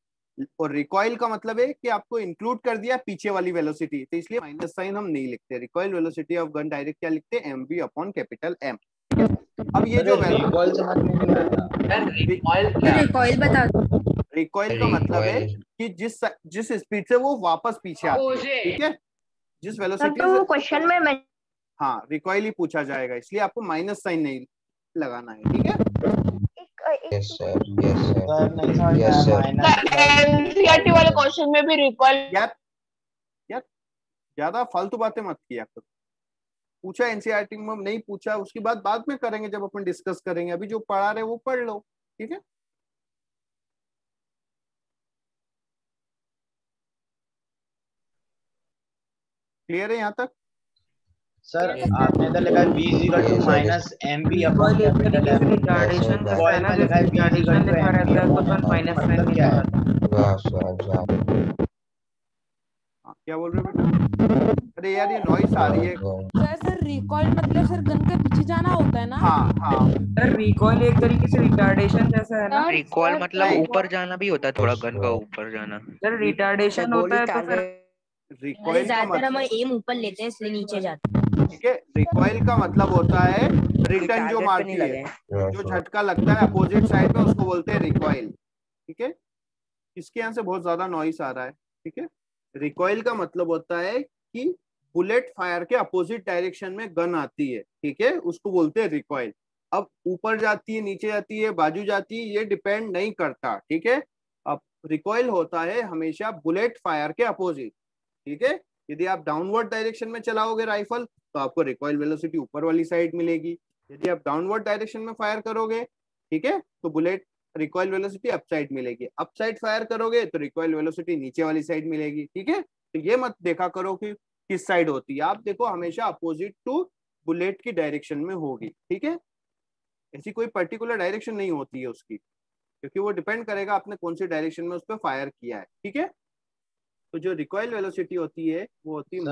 और रिकॉइल का मतलब है कि आपको इंक्लूड कर दिया पीछे वाली वेलोसिटी, तो इसलिए माइनस साइन हम नहीं लिखते। Recoil velocity of gun direct क्या लिखते हैं, mv/M। अब ये जो रिकॉइल समझ में नहीं आया। रिकॉइल बता। रिकॉइल का मतलब है कि जिस स्पीड से वो वापस पीछे आती है। ठीक है, जिस वेलोसिटी तो से, क्वेश्चन में मैं हाँ रिकॉइल ही पूछा जाएगा, इसलिए आपको माइनस साइन नहीं लगाना है। ठीक है, yes sir. Yes sir. Sir नहीं समझ Yes, sir. आया। माइनस एनसीईआरटी वाले क्वेश्चन में भी रिकॉल यार ज्यादा फालतू बातें मत किया करो। पूछा एनसीईआरटी में, नहीं पूछा उसकी बात बाद में करेंगे जब अपन डिस्कस करेंगे, अभी जो पढ़ा रहे वो पढ़ लो। ठीक है, क्लियर है यहाँ तक? सर आपने इधर लिखा है v equal to minus mv upon capital M। Retardation जैसा है कॉइल ना, में लिखा है v रिटार्डेशन इक्वल टू लिखा रहता mv है तो अपॉन अपन माइनस साइन मतलब नहीं क्या है? लगाते। वाह सर वाह। हाँ, क्या बोल रहे हो बेटा? अरे यार ये नॉइस आ रही है। सर रिकॉइल मतलब सर गन के पीछे जाना होता है ना। हाँ सर रिकॉल एक तरीके से रिटार्डेशन जैसा है ना। रिकॉल मतलब ऊपर जाना भी होता है, थोड़ा गन का ऊपर जाना। सर रिटार्डेशन होता है तो फिर रिकॉइल का हम मतलब, एम ऊपर लेते हैं इसलिए नीचे जाते हैं। ठीक है, रिकॉइल का मतलब होता है रिटर्न जो मारती है, जो झटका लगता है अपोजिट साइड में, उसको बोलते हैं रिकॉइल। ठीक है, इसके यहाँ से बहुत ज्यादा नॉइस आ रहा है। ठीक है, रिकॉइल का मतलब होता है कि बुलेट फायर के अपोजिट डायरेक्शन में गन आती है। ठीक है, उसको बोलते हैं रिकॉइल। अब ऊपर जाती है, नीचे जाती है, बाजू जाती है, ये डिपेंड नहीं करता। ठीक है, अब रिकॉइल होता है हमेशा बुलेट फायर के अपोजिट। ठीक है, यदि आप डाउनवर्ड डायरेक्शन में चलाओगे राइफल तो आपको रिकॉइल वेलोसिटी ऊपर वाली साइड मिलेगी। यदि आप डाउनवर्ड डायरेक्शन में फायर करोगे, ठीक है, तो bullet recoil velocity up side मिलेगी। अप साइड फायर करोगे तो रिकॉइल वेलोसिटी नीचे वाली साइड मिलेगी। ठीक है, तो ये मत देखा करो कि किस साइड होती है, आप देखो हमेशा अपोजिट टू बुलेट की डायरेक्शन में होगी। ठीक है, ऐसी कोई पर्टिकुलर डायरेक्शन नहीं होती है उसकी, क्योंकि वो डिपेंड करेगा आपने कौन सी डायरेक्शन में उस पर फायर किया है। ठीक है, तो जो रिकॉइल वेलोसिटी होती है वो होती है,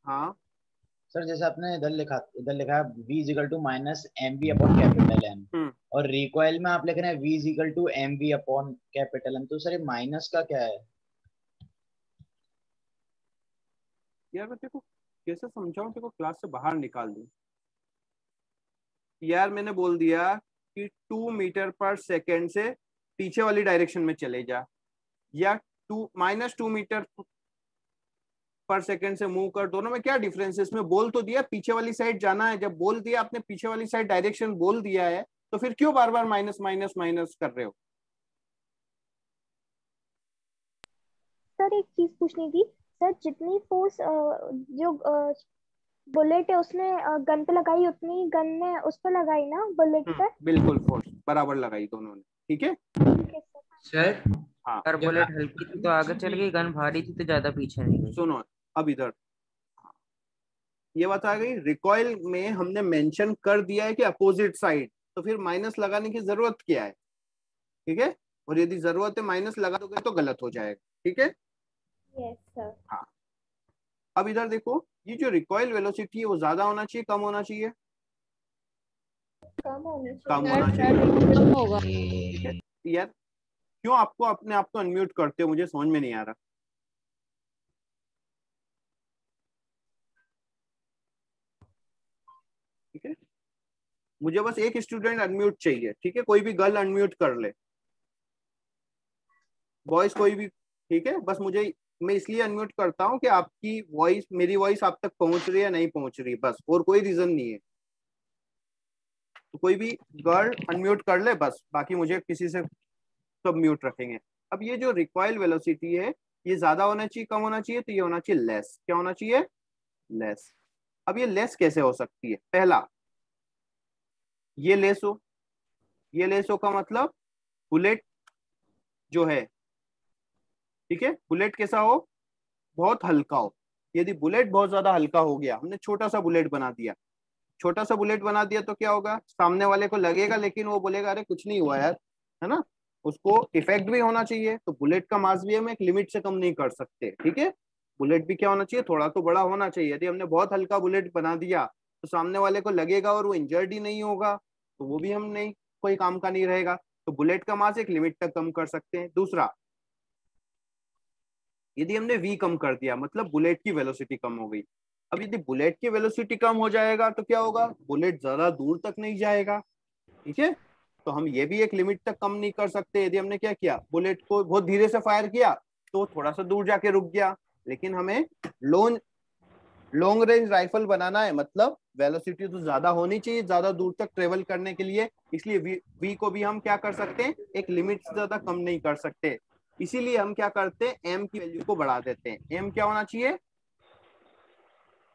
हाँ सर जैसे आपने इधर लिखा है v equal to minus mv upon capital M, और रिकॉइल में आप लिख रहे हैं v equal to mv upon capital M, तो सर ये माइनस का क्या है? यार मैं तेको कैसे समझाऊं, तेको क्लास से बाहर निकाल दूं? यार मैंने बोल दिया कि 2 मीटर पर सेकेंड से पीछे वाली डायरेक्शन में चले जा, या -2 मीटर पर सेकेंड से मूव कर, दोनों में क्या डिफरेंस है? इसमें बोल तो दिया पीछे वाली साइड जाना है, जब बोल दिया आपने पीछे वाली साइड डायरेक्शन बोल दिया है, तो फिर क्यों बार बार माइनस माइनस माइनस कर रहे हो? सर एक चीज पूछनी थी सर, जितनी फोर्स जो बुलेट है उसने गन पे लगाई उतनी गन ने उस पर लगाई ना बुलेट पे? बिल्कुल, फोर्स बराबर लगाई दोनों ने। ठीक है सर, हाँ, अगर बुलेट हल्की थी तो आगे चल गई, गन भारी थी तो ज्यादा पीछे नहीं गई। सुनो अब इधर ये बात आ गई, रिकॉइल में हमने मेंशन कर दिया है कि अपोजिट साइड, तो फिर माइनस लगाने की जरूरत क्या है? ठीक है, और यदि जरूरत है माइनस लगा दोगे तो गलत हो जाएगा, ठीक है। Yes sir. हाँ, अब इधर देखो, ये जो रिकॉइल वेलोसिटी है वो ज्यादा होना चाहिए कम होना चाहिए? कम होनी कम चाहिए। होना चाहिए, कम होगा। ठीक है। यार क्यों आपको अपने आप को अनम्यूट करते हो, मुझे समझ में नहीं आ रहा। ठीक है, मुझे बस एक स्टूडेंट अनम्यूट चाहिए, ठीक है, कोई भी गर्ल अनम्यूट कर ले, वॉइस कोई भी, ठीक है। बस मुझे, मैं इसलिए अनम्यूट करता हूँ कि आपकी वॉइस, मेरी वॉइस आप तक पहुंच रही है या नहीं पहुंच रही, बस, और कोई रीजन नहीं है। तो कोई भी गर्ल अनम्यूट कर ले बस, बाकी मुझे किसी से सब म्यूट रखेंगे। अब ये जो रिकॉइल वेलोसिटी है ये ज्यादा होना चाहिए कम होना चाहिए? तो ये होना चाहिए लेस। क्या होना चाहिए? लेस। अब ये लेस कैसे हो सकती है? पहला, ये लेस हो, ये लेस हो का मतलब बुलेट जो है, ठीक है, बुलेट कैसा हो? बहुत हल्का हो। यदि बुलेट बहुत ज्यादा हल्का हो गया, हमने छोटा सा बुलेट बना दिया, छोटा सा बुलेट बना दिया तो क्या होगा? सामने वाले को लगेगा लेकिन वो बोलेगा अरे कुछ नहीं हुआ यार, है ना। उसको इफेक्ट भी होना चाहिए, तो बुलेट का मास भी हम एक लिमिट से कम नहीं कर सकते, ठीक है। बुलेट भी क्या होना चाहिए? थोड़ा तो बड़ा होना चाहिए। यदि हमने बहुत हल्का बुलेट बना दिया तो सामने वाले को लगेगा और वो इंजर्ड ही नहीं होगा, तो वो भी हम नहीं, कोई काम का नहीं रहेगा। तो बुलेट का मास एक लिमिट तक कम कर सकते हैं। दूसरा, यदि हमने v कम कर दिया मतलब बुलेट की वेलोसिटी कम हो गई। अब यदि बुलेट की वेलोसिटी कम हो जाएगा तो क्या होगा? बुलेट ज्यादा दूर तक नहीं जाएगा, ठीक है। तो हम ये भी एक लिमिट तक कम नहीं कर सकते। यदि हमने क्या किया, बुलेट को बहुत धीरे से फायर किया तो थोड़ा सा दूर जाके रुक गया, लेकिन हमें लॉन्ग रेंज राइफल बनाना है, मतलब वेलोसिटी तो ज्यादा होनी चाहिए ज्यादा दूर तक ट्रेवल करने के लिए, इसलिए v को भी हम क्या कर सकते हैं? एक लिमिट से ज्यादा कम नहीं कर सकते। इसीलिए हम क्या करते हैं? m की वैल्यू को बढ़ा देते हैं। m क्या होना चाहिए?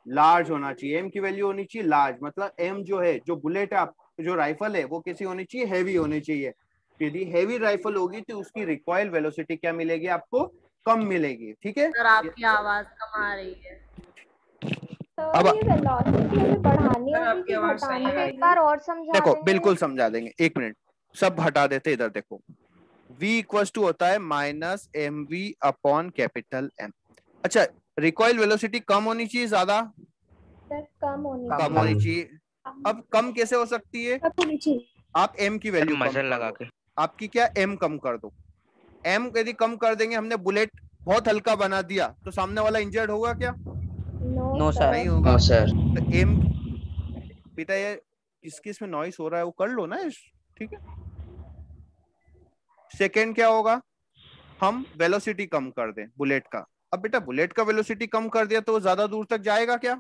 लार्ज होना चाहिए। m की वैल्यू होनी चाहिए लार्ज, मतलब m जो है, जो बुलेट है, जो राइफल है, वो कैसी होनी चाहिए? हैवी होनी चाहिए। यदि हैवी राइफल होगी तो उसकी रिकॉइल वेलोसिटी क्या मिलेगी आपको? कम मिलेगी, ठीक है। सर आपकी आवाज कम आ रही है। अब ये वेलोसिटी हमें बढ़ानी होगी कि घटानी? एक बार और समझा देखो, देंगे? बिल्कुल समझा देंगे, एक मिनट, सब हटा देते। इधर देखो, v इक्वल टू होता है minus M V upon capital M। अच्छा, रिकॉइल वेलोसिटी कम होनी चाहिए ज्यादा? सर कम होनी चाहिए। अब कम कैसे हो सकती है? आप m की वैल्यू कम लगा के, आपकी क्या m कम कर दो। m यदि कम कर देंगे, हमने बुलेट बहुत हल्का बना दिया तो सामने वाला इंजर्ड होगा क्या? No sir. नहीं होगा। No sir. तो m, बेटा ये किसकी इसमें नॉइस हो रहा है वो कर लो ना, ठीक है। सेकेंड क्या होगा? हम वेलोसिटी कम कर दें बुलेट का। अब बेटा बुलेट का वेलोसिटी कम कर दिया तो वो ज्यादा दूर तक जाएगा क्या?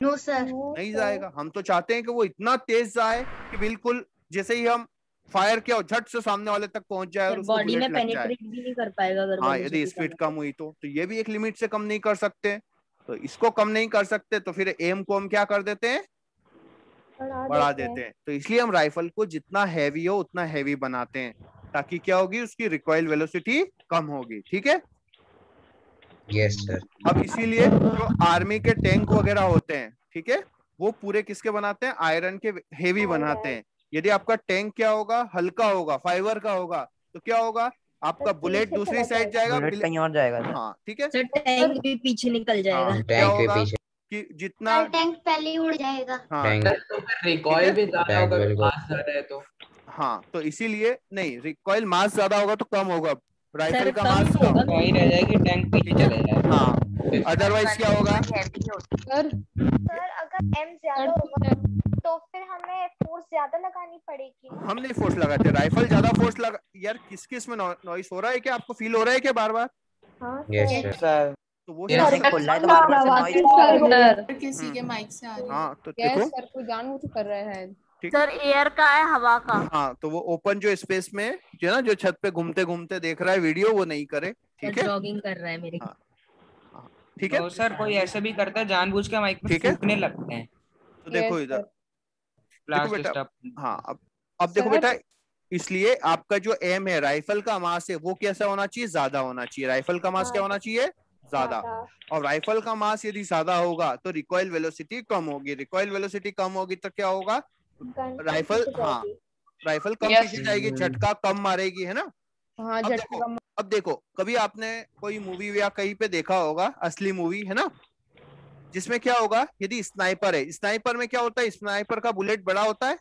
No sir. नहीं जाएगा। हम तो चाहते हैं कि वो इतना तेज जाए कि बिल्कुल जैसे ही हम फायर किया झट से सामने वाले तक पहुंच जाए और उसको बॉडी में बुलेट लग जाए। पेनिट्रेट भी नहीं कर पाएगा अगर हाँ, velocity यदि स्पीड कम कम हुई तो ये भी एक लिमिट से कम नहीं कर सकते। तो इसको कम नहीं कर सकते तो फिर एम को हम क्या कर देते हैं? बढ़ा देते हैं। तो इसलिए हम राइफल को जितना हैवी हो उतना हैवी बनाते हैं, ताकि क्या होगी? उसकी रिकॉइल वेलोसिटी कम होगी, ठीक है। Yes sir. अब इसीलिए जो आर्मी के टैंक वगैरह होते हैं, ठीक है, वो पूरे किसके बनाते हैं? आयरन के हेवी बनाते हैं। यदि आपका टैंक क्या होगा? हल्का होगा, फाइबर का होगा, तो क्या होगा? आपका बुलेट दूसरी साइड जाएगा, बुलेट कहीं और जाएगा। हाँ ठीक है, सर टैंक भी पीछे निकल जाएगा। हाँ, क्या टैंक के होगा पीछे कि जितना टैंक पहले ही उड़ जाएगा। हाँ टैंक तो फिर रिकॉइल भी ज्यादा टैंक होगा तो बिल्कुल। मास ज्यादा है तो हाँ, तो इसीलिए नहीं, रिकॉइल मास ज्यादा होगा तो कम होगा राइफल सर का कम मास होगा। कम। वही रह जाएगी, टैंक पीछे चले जाएगा। हाँ, अदरवाइज क्या होगा? सर अगर m ज्यादा होगा तो फिर हमें फोर्स ज्यादा लगानी पड़ेगी। हम नहीं फोर्स लगाते, राइफल ज्यादा फोर्स लगा। यार किस किस में नॉइस हो रहा है क्या? आपको फील हो रहा है क्या बार बार? हाँ यस सर। तो वो Yes, सब खुल रहा है तो बार बार से नॉइस किसी के माइक से आ रही है। हाँ, तो यस देखो, सर कोई जानबूझ कर रहा है। ठीक सर एयर का है, हवा का? हाँ, तो वो ओपन जो स्पेस में जो ना, जो छत पे घूमते घूमते देख रहा है वीडियो, वो नहीं करे, ठीक है। जॉगिंग कर रहा है मेरे। हाँ, ठीक है, तो सर कोई ऐसे भी करता है जानबूझ के माइक में ठीक है। फूकने लगते हैं। तो देखो Yes, इधर, sir. देखो ब्लास्ट बेटा, स्टॉप। हाँ, अब देखो सर। बेटा, इसलिए आपका जो एम है, राइफल का मास है, वो कैसा होना चाहिए? ज्यादा होना चाहिए। राइफल का मास क्या होना चाहिए? ज्यादा। और राइफल का मास यदि ज्यादा होगा तो रिकॉइल वेलोसिटी कम होगी। रिकॉइल वेलोसिटी कम होगी तो क्या होगा? राइफल, हाँ, राइफल कम Yes. पीछे जाएगी, झटका कम मारेगी, है ना। हाँ अब झटका देखो, अब देखो कभी आपने कोई मूवी या कहीं पे देखा होगा असली मूवी, है ना, जिसमें क्या होगा, यदि स्नाइपर है, स्नाइपर में क्या होता है, स्नाइपर का बुलेट बड़ा होता है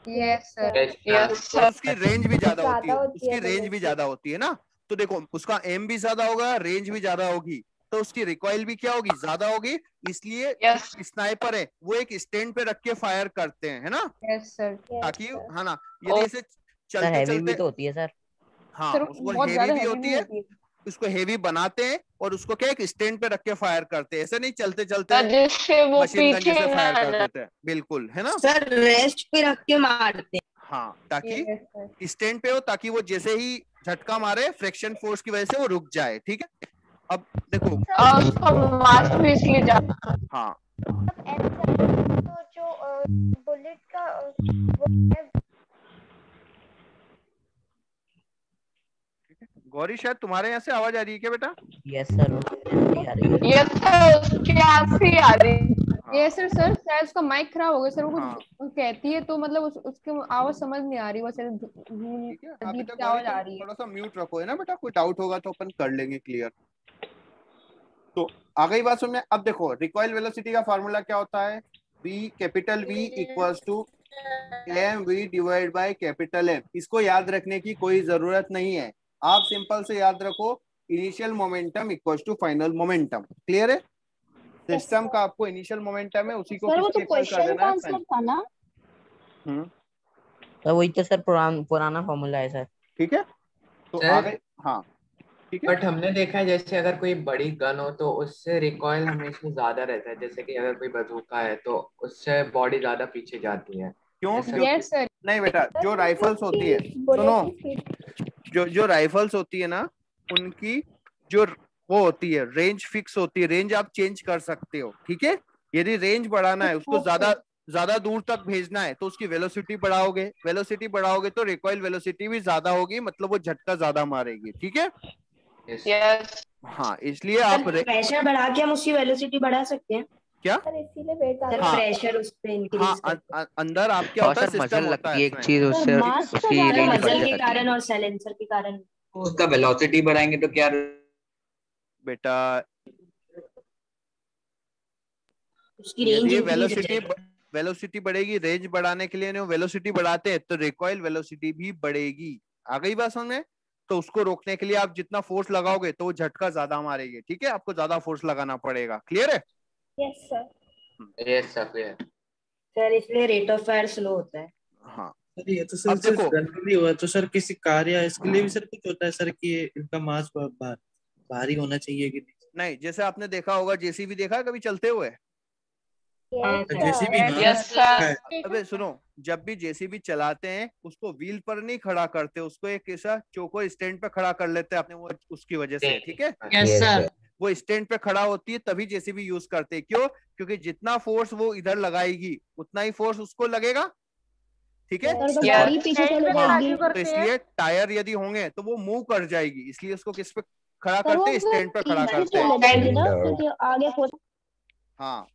यस सर Yes, यस और उसकी रेंज भी ज्यादा होती है, ज्यादा होती है उसकी रेंज bullet भी की। ज्यादा होती है ना। तो देखो उसका एम भी ज्यादा होगा, रेंज भी ज्यादा होगी, तो उसकी रिकॉइल भी क्या होगी, ज्यादा होगी। इसलिए यस स्नाइपर है वो एक स्टैंड पे रख के फायर करते हैं, है ना, यस सर ताकि, Yes, sir. है ना, यदि इसे सर चलते हैवी भी चलते, तो होती है सर। हाँ सर उसको बहुत हेवी ज्यादा भी हैवी होती नहीं है, होती है उसको हेवी बनाते हैं और उसको क्या एक स्टैंड पे रख के फायर करते हैं, ऐसे नहीं चलते चलते सर जिससे वो मशीन गन पीछे जैसे ना फायर आ कर जाए। देते हैं, बिल्कुल, है ना। सर रेस्ट पे रख के मारते हैं। हाँ, ताकि यस सर स्टैंड पे हो, ताकि वो जैसे ही झटका मारे फ्रिक्शन फोर्स की वजह से वो रुक जाए, ठीक है। अब देखो, और उसका मास भी इसलिए जाता हाँ मतलब M7 तो जो बुलेट का वो है, गौरी शायद तुम्हारे यहाँ से आवाज आ रही है क्या बेटा? यस सर, आ रही है। यस सर उसके आस ही आ रही हाँ, ये सर शायद उसका माइक खराब हो गया सर वो हाँ, कुछ कहती है तो मतलब उसकी आवाज समझ नहीं आ रही वो शायद ठीक है। हाँ अजीब बेटा सी गौरी आवाज आ तुम रही है थोड़ा सा म्यूट रखो, है ना बेटा, कोई डाउट होगा तो अपन कर लेंगे क्लियर। तो आ गई बात समझ में। अब देखो रिकॉइल वेलोसिटी का फार्मूला क्या होता है, V capital V equals to mv divide by capital M। इसको याद रखने की कोई जरूरत नहीं है, आप सिंपल से याद रखो initial momentum equals to final momentum. Clear है, सिस्टम का आपको इनिशियल मोमेंटम है उसी को सर वो तो किसके इक्वल कर क्वेश्चन देना का है, आंसर था ना। तो वही तो सर पुराना फॉर्मूला है सर। ठीक है, तो सर, आगे, हाँ ठीक है। बट हमने देखा है जैसे अगर कोई बड़ी गन हो तो उससे रिकॉइल हमेशा ज्यादा रहता है, जैसे कि अगर कोई बंदूका है तो उससे बॉडी ज्यादा पीछे जाती है। क्यों? ऐसा यस सर नहीं बेटा, जो राइफल्स होती है, बुलेट सुनो, की स्पीड जो राइफल्स होती है ना, उनकी जो वो होती है रेंज फिक्स होती है, रेंज आप चेंज कर सकते हो, ठीक है। यदि रेंज बढ़ाना है, उसको ज्यादा ज्यादा दूर तक भेजना है, तो उसकी वेलोसिटी बढ़ाओगे, वेलोसिटी बढ़ाओगे तो रिकॉइल वेलोसिटी भी ज्यादा होगी, मतलब वो झटका ज्यादा मारेगी, ठीक है। यस हाँ, इसलिए आप प्रेशर बढ़ा के हम उसकी वेलोसिटी बढ़ा सकते हैं। क्या, सर इसीलिए वेट सर ज्यादा हाँ, प्रेशर उस पे इंक्रीज हाँ करते अंदर आप क्या और होता है, सर सिस्टम मसल होता है लगती है एक इसमें। चीज, उससे मास तो उसकी ज्यादा हैं। रेंज बढ़ मसल के जाती कारण है। और साइलेंसर के कारण उसका वेलोसिटी बढ़ाएंगे तो क्या? बेटा उसकी रेंज यदि इंक्रीज हो जाएगी। वेलोसिटी बढ़ेगी, रेंज बढ़ाने के लिए वेलोसिटी बढ़ाते हैं तो रिकॉइल वेलोसिटी भी बढ़ेगी। आ गई बात समझ में। तो उसको रोकने के लिए आप जितना फोर्स लगाओगे तो वो झटका ज्यादा मारेगी, ठीक है, आपको ज्यादा फोर्स लगाना पड़ेगा। क्लियर है? Yes sir. Yes sir. Sir इसलिए रेट ऑफ फायर स्लो होता है। हाँ, सर ये तो सर अब सिर्फ देखो, गन के लिए हुआ, तो सर किसी कार या इसके लिए भी सर कुछ होता है सर कि ये इनका मास भारी होना चाहिए कि नहीं? नहीं, जैसे आपने देखा होगा जेसीबी, देखा है कभी चलते हुए? Yes JCB sir. Yes sir अबे सुनो, जब भी जेसीबी चलाते हैं उसको व्हील पर नहीं खड़ा करते, उसको एक ऐसा चौकोर स्टैंड पे खड़ा कर लेते हैं अपने, वो उसकी वजह से, ठीक है। Yes sir. वो स्टैंड पे खड़ा होती है तभी जेसीबी यूज करते हैं। क्यों? क्योंकि जितना फोर्स वो इधर लगाएगी उतना ही फोर्स उसको लगेगा, ठीक है। सर तो Yes. गाड़ी पीछे चले हाँ, जाएगी। तो इसलिए टायर यदि होंगे तो वो मूव कर जाएगी, इसलिए उसको किस पे खड़ा सर वो करते हैं, स्टैंड पे खड़ा पीछे करते हैं। चले जाएगी ना क्योंकि आगे फोर्स। हाँ,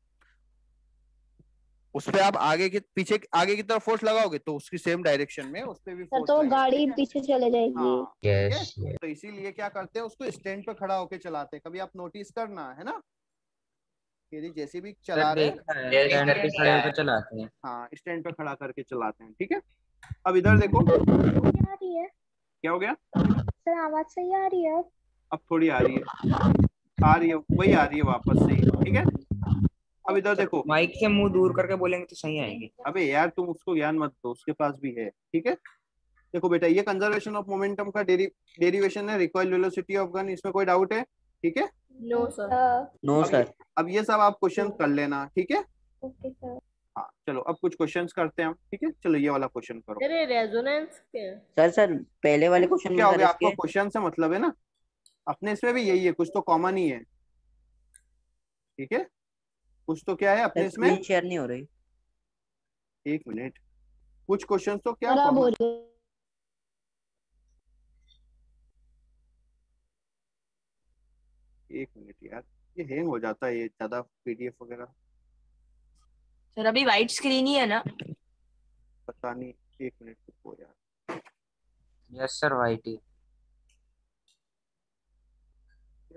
उस पे आप आगे की पीछे आगे की तरफ फोर्स लगाओगे तो उसकी सेम डायरेक्शन में उस पे भी सर फोर्स तो लगेगा, गाड़ी ठीक है? पीछे चले जाएगी। हाँ, ठीक है। यस तो इसीलिए क्या करते हैं, उसको स्टैंड पे खड़ा होके चलाते हैं। कभी आप नोटिस करना, है ना, यदि जैसे भी चला रहे हैं, देखा है स्टैंड पे खड़े होकर चलाते हैं। हाँ स्टैंड पे खड़ा करके चलाते हैं, ठीक है। अब इधर देखो, क्या आ रही है क्या हो गया, सर, आवाज सही आ रही है? अब थोड़ी आ रही है, वही आ रही है वापस से, ठीक है। अब इधर देखो, माइक से मुंह दूर करके बोलेंगे तो सही आएगी। अबे यार तुम उसको ज्ञान मत दो, उसके पास भी है, ठीक है। देखो बेटा, ये कंजर्वेशन ऑफ मोमेंटम का डेरिवेशन है, रिकॉइल वेलोसिटी ऑफ गन, इसमें कोई डाउट है? ठीक है। No sir. No sir. अब ये सब आप क्वेश्चन कर लेना, ठीक है। Okay sir. हाँ चलो, अब कुछ क्वेश्चंस करते हैं हम, ठीक है। चलो ये वाला क्वेश्चन करो। अरे रेजोनेंस के सर पहले वाले क्वेश्चन में क्या हो सर गया, आपको इसके क्वेश्चन से मतलब है ना, अपने इसमें भी यही है, कुछ तो कॉमन ही है, ठीक है। कुछ तो क्या है अपने इसमें, स्क्रीन शेयर नहीं हो रही। एक मिनट, कुछ क्वेश्चन तो क्या खराब हो common- रही है। एक मिनट यार, ये हैंग हो जाता है ये ज्यादा पीडीएफ वगैरह, सर अभी वाइट स्क्रीन ही है ना? पता नहीं। एक मिनट रुको यार, यस सर वाईटी।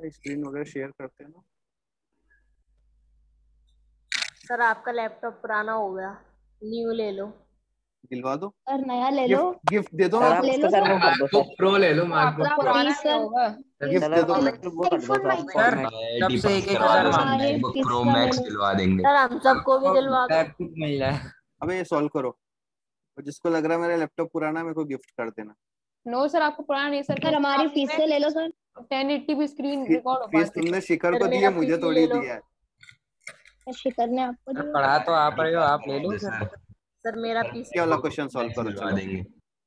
स्क्रीन वगैरह शेयर करते हैं ना। सर आपका लैपटॉप पुराना हो गया, न्यू ले लो। दिलवा दो, सर नया ले लो। गिफ्ट दे दो सर ना, आप ले उसको लो सर सर। वो कर दो मैकबुक सर। प्रो ले लो, आपका मैकबुक प्रो। पुराना प्लीज नहीं सर। होगा गिफ्ट सर दे दो। आप वो कर दो सर सर फॉर्मेट। तब से एक एक करवा हजार दो, मांग रहे हैं। मैकबुक प्रो किसका ले मैक्स लो? दिलवा देंगे। सर हम सबको भी दिलवा दो। लैपटॉप मिल जाए। अबे ये सॉल्व करो, और जिसको लग रहा है मेरा लैपटॉप पुराना है मेरे को गिफ्ट कर देना। नो सर आपको पुराना नहीं सर। सर हमारी फीस से ले लो सर। 1080p स्क्रीन रिकॉर्ड हो फीस पाती तुमने है। शिखर सर को दी मेरा है, मुझे पीसी थोड़ी ले लो। दिया है। शिखर ने आपको सर दिया। पढ़ा तो आप रहे हो, आप ले लो सर फिर। सर मेरा पीसी क्या वाला क्वेश्चन सॉल्व मैक्स करो, दिलवा चलो देंगे।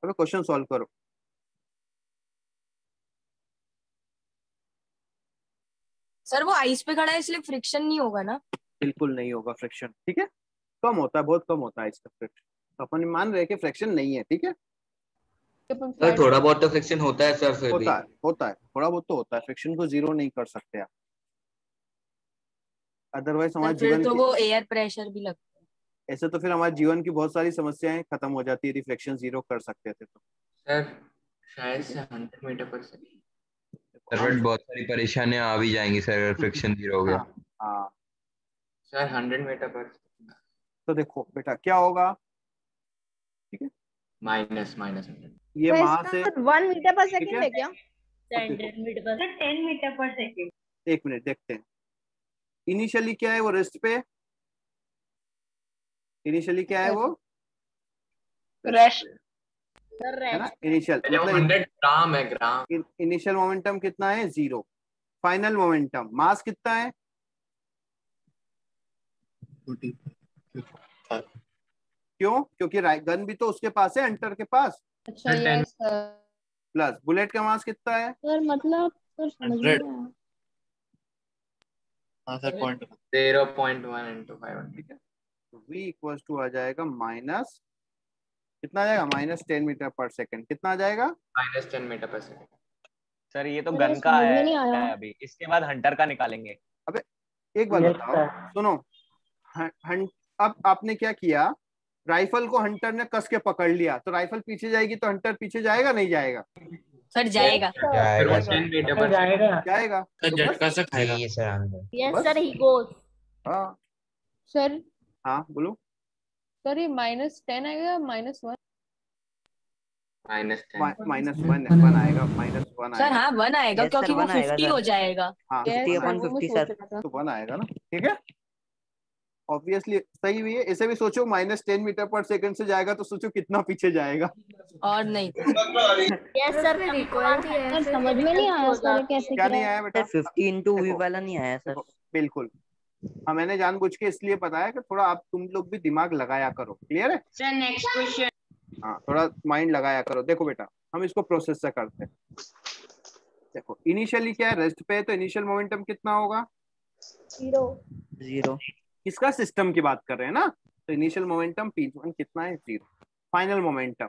अबे क्वेश्चन सॉल्व करो। सर वो आइस पे खड़ा है इसलिए फ्रिक्शन नहीं होगा ना? बिल्कुल नहीं होगा फ्रिक्शन, ठीक है, कम होता है, बहुत कम होता है इसका फ्रिक्शन। तो अपन मान रहे हैं कि फ्रिक्शन नहीं है, ठीक है। सर थोड़ा बहुत तो फ्रिक्शन होता है सर, फिर भी होता है थोड़ा बहुत तो होता है, फ्रिक्शन को जीरो नहीं कर सकते आप, अदरवाइज हमारे फिर जीवन तो की, वो एयर प्रेशर भी लगता है। ऐसे तो फिर हमारे जीवन की बहुत सारी समस्याएं खत्म हो जाती है, रिफ्लेक्शन जीरो कर सकते थे तो। सर शायद से 100 मीटर पर सेकंड। सर बट बहुत सारी परेशानियां आ भी जाएंगी सर अगर फ्रिक्शन जीरो हो गया। हाँ सर 100 मीटर पर सेकंड। तो देखो बेटा क्या होगा, ठीक है, माइनस माइनस ये वहां से 1 मीटर पर ठीक सेकंड है? है क्या? 10 मीटर पर। 10 मीटर पर सेकंड। एक मिनट देखते हैं, इनिशियली क्या है वो रेस्ट पे, इनिशियली क्या है वो रेस्ट। सर है ना, रेस्ट। इनिशियल 100 ग्राम है, ग्राम। इनिशियल मोमेंटम कितना है, जीरो। फाइनल मोमेंटम मास कितना है, क्यों, क्योंकि गन भी तो उसके पास है, हंटर के पास। अच्छा यस सर। प्लस बुलेट का मास कितना है, सर मतलब सर समझ नहीं 100। आया। हाँ सर पॉइंट 0.1 into 500। ठीक है, तो v इक्वल टू आ जाएगा माइनस कितना आ जाएगा, -10 मीटर पर सेकंड, कितना आ जाएगा, -10 मीटर पर सेकंड। सर ये तो मेरे गन का समझ में नहीं आया। है अभी, इसके बाद हंटर का निकालेंगे। अबे एक बात बताओ, सुनो, अब आपने क्या किया, राइफल को हंटर ने कस के पकड़ लिया, तो राइफल पीछे जाएगी तो हंटर पीछे जाएगा नहीं जाएगा, सर जाएगा। फिर वो 10 मीटर पर जाएगा तो बस, झटका से खाएगा। ये सर आंसर। यस सर ही गोस। हाँ सर हाँ बोलो, सर ये -10 आएगा -1? -10। -1 आएगा, -1 सर आएगा, हाँ 1 आएगा Yes, क्योंकि sir, वो 1 आएगा 50 सर। हो जाएगा। हाँ Yes, 50 sir, upon वो मैं 50 सोच सर। रहा था। तो 1 आएगा ना, ठीक है, ऑब्वियसली सही हुई है। ऐसे भी सोचो -10 मीटर पर सेकंड से जाएगा तो सोचो कितना पीछे जाएगा। और नहीं यस सर रिकॉयल थी सर समझ में नहीं आया सर कैसे क्या किया नहीं है? आया बेटा, सर 50 into v देखो, वाला नहीं आया सर। देखो, बिल्कुल, हाँ मैंने जानबूझ के इसलिए बताया कि थोड़ा आप तुम लोग भी दिमाग लगाया करो, क्लियर है। Sir next question. हाँ थोड़ा माइंड लगाया करो। देखो बेटा हम इसको प्रोसेस से करते हैं। देखो इनिशियली क्या है, रेस्ट पे है, तो इनिशियल मोमेंटम कितना होगा, 0। किसका, सिस्टम की बात कर रहे हैं ना, तो इनिशियल मोमेंटम p1 कितना है, 0। फाइनल मोमेंटम,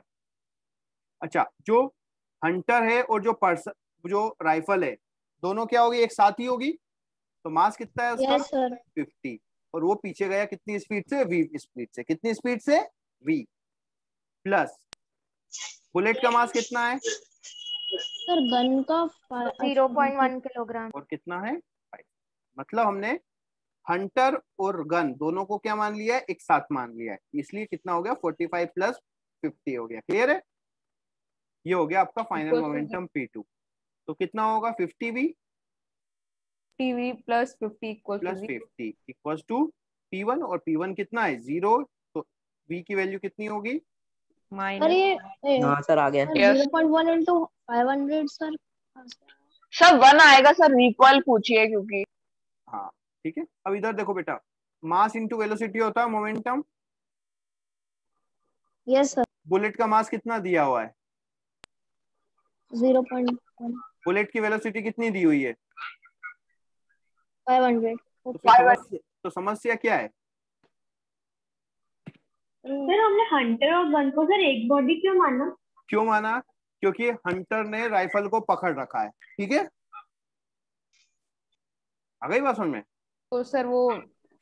अच्छा जो हंटर है और जो राइफल है दोनों क्या होगी, एक साथ ही होगी, तो मास कितना है उसका, यस सर। 50, और वो पीछे गया कितनी स्पीड से, v स्पीड से, कितनी स्पीड से, v, प्लस बुलेट का मास कितना है, सर गन का 0.1 किलोग्राम। और कितना है, 5। मतलब हमने हंटर और गन दोनों को क्या मान लिया है, एक साथ मान लिया है, इसलिए कितना हो गया, 45 + 50 हो गया, क्लियर है। ये हो गया आपका फाइनल मोमेंटम p2, तो कितना होगा, 50v TV + 50 + 50 equals to p1, और p1 कितना है, 0, तो v की वैल्यू कितनी होगी, सर ये हाँ सर आ गया। 0.1 into 500 सर। सर 1 आएगा सर, रिकॉइल पूछिए क्योंकि। हाँ ठीक है। अब इधर देखो बेटा, मास इंटू वेलोसिटी होता है मोमेंटम। Yes sir. बुलेट का मास कितना दिया हुआ है, 0.1 बुलेट की वेलोसिटी कितनी दी हुई है, 500। तो समस्या क्या है, सर हमने हंटर और गन को सर एक बॉडी क्यों माना? क्यों माना, क्योंकि हंटर ने राइफल को पकड़ रखा है, ठीक है, आ गई बात समझ में। तो सर वो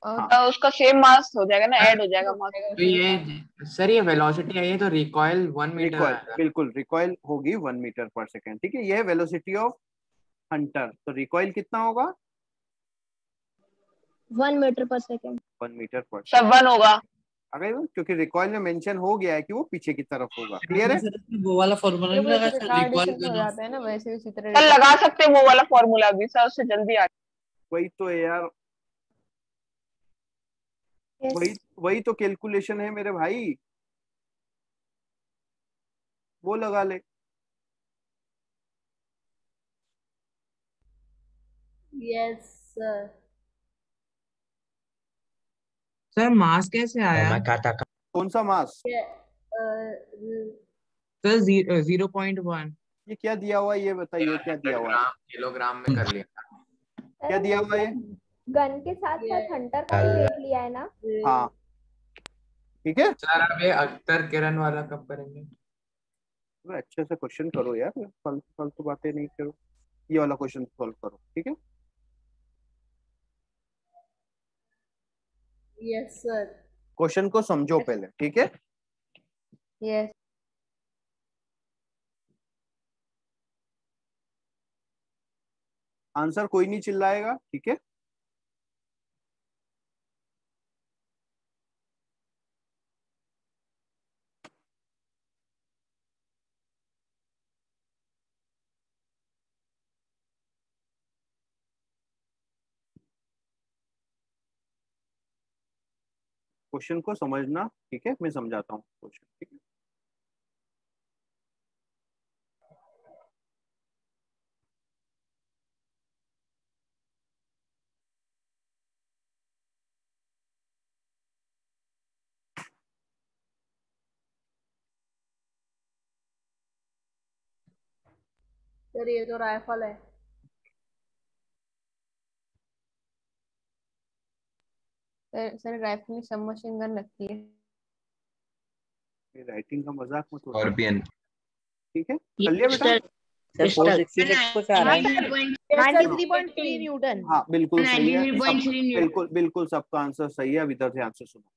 उसका सेम मास हो जाएगा ना, ऐड हो जाएगा मास। तो ये सर ये वेलोसिटी है, ये तो रिकॉइल 1 मीटर रिकॉइल, आएगा। बिल्कुल रिकॉइल होगी 1 मीटर पर सेकेंड, ठीक है। ये है वेलोसिटी ऑफ हंटर, तो रिकॉइल कितना होगा? 1 मीटर पर सेकेंड। 1 मीटर पर सब 1 होगा, अगर क्योंकि रिकॉइल में मेंशन हो गया है कि वो पीछे की तरफ होगा। क्लियर है? वो वाला फॉर्मूला नहीं लगा सर, रिकॉइल रिटार्डेशन हो जाता है ना, वैसे उसी तरह सर लगा सकते हैं वो वाला फॉर्मूला भी सर, उससे जल्दी आ। वही तो है यार, वही तो कैलकुलेशन है मेरे भाई, वो लगा ले। Yes sir. सर मास कैसे आया? कौन सा मास? सर 0.1। ये क्या दिया हुआ है, ये बताइए क्या दिया हुआ है? ग्राम किलोग्राम में कर लिया। क्या दिया हुआ है? गन के साथ साथ हंटर का भी वेट लिया है ना? हाँ ठीक है सर अब ये अख्तर किरण वाला कब करेंगे? अच्छे से क्वेश्चन करो यार, फालतू फालतू बातें नहीं करो, ये वाला क्वेश्चन सॉल्व करो, ठीक है। Yes sir. क्वेश्चन को समझो पहले, ठीक है। यस। आंसर कोई नहीं चिल्लाएगा, ठीक है। क्वेश्चन को समझना, ठीक है, मैं समझाता हूँ क्वेश्चन, ठीक है। सर ये तो राइफल है। सर राइफल में सब मशीन गन रखी है। राइटिंग का मजाक मत उड़ाओ, स्कॉर्पियन। ठीक है, कर लिया बेटा। सर 466 कुछ आ रहा है 93.3 न्यूटन। हाँ बिल्कुल सही है, 93.3 न्यूटन। बिल्कुल बिल्कुल सबका आंसर सही है। अब इधर ध्यान से सुनो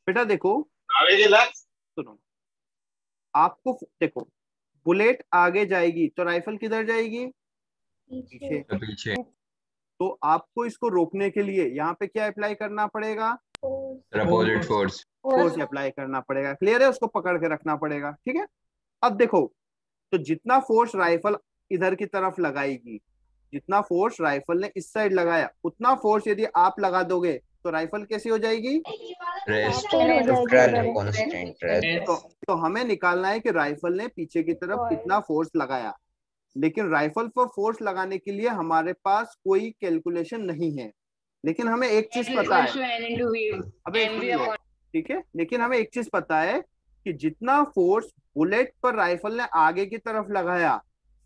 बेटा, देखो सुनो, आपको देखो बुलेट आगे जाएगी तो राइफल किधर जाएगी? पीछे। पीछे। तो आपको इसको रोकने के लिए यहाँ पे क्या अप्लाई करना पड़ेगा? Opposite force. फोर्स अप्लाई करना पड़ेगा। क्लियर है? उसको पकड़ के रखना पड़ेगा, ठीक है। अब देखो, तो जितना फोर्स राइफल इधर की तरफ लगाएगी, जितना फोर्स राइफल ने इस साइड लगाया, उतना फोर्स यदि आप लगा दोगे तो राइफल कैसी हो जाएगी? तो हमें निकालना है कि राइफल ने पीछे की तरफ कितना फोर्स लगाया, लेकिन राइफल पर फोर्स लगाने के लिए हमारे पास कोई कैलकुलेशन नहीं है। लेकिन हमें एक चीज पता है, अबे ठीक है, लेकिन हमें एक चीज पता है कि जितना फोर्स बुलेट पर राइफल ने आगे की तरफ लगाया,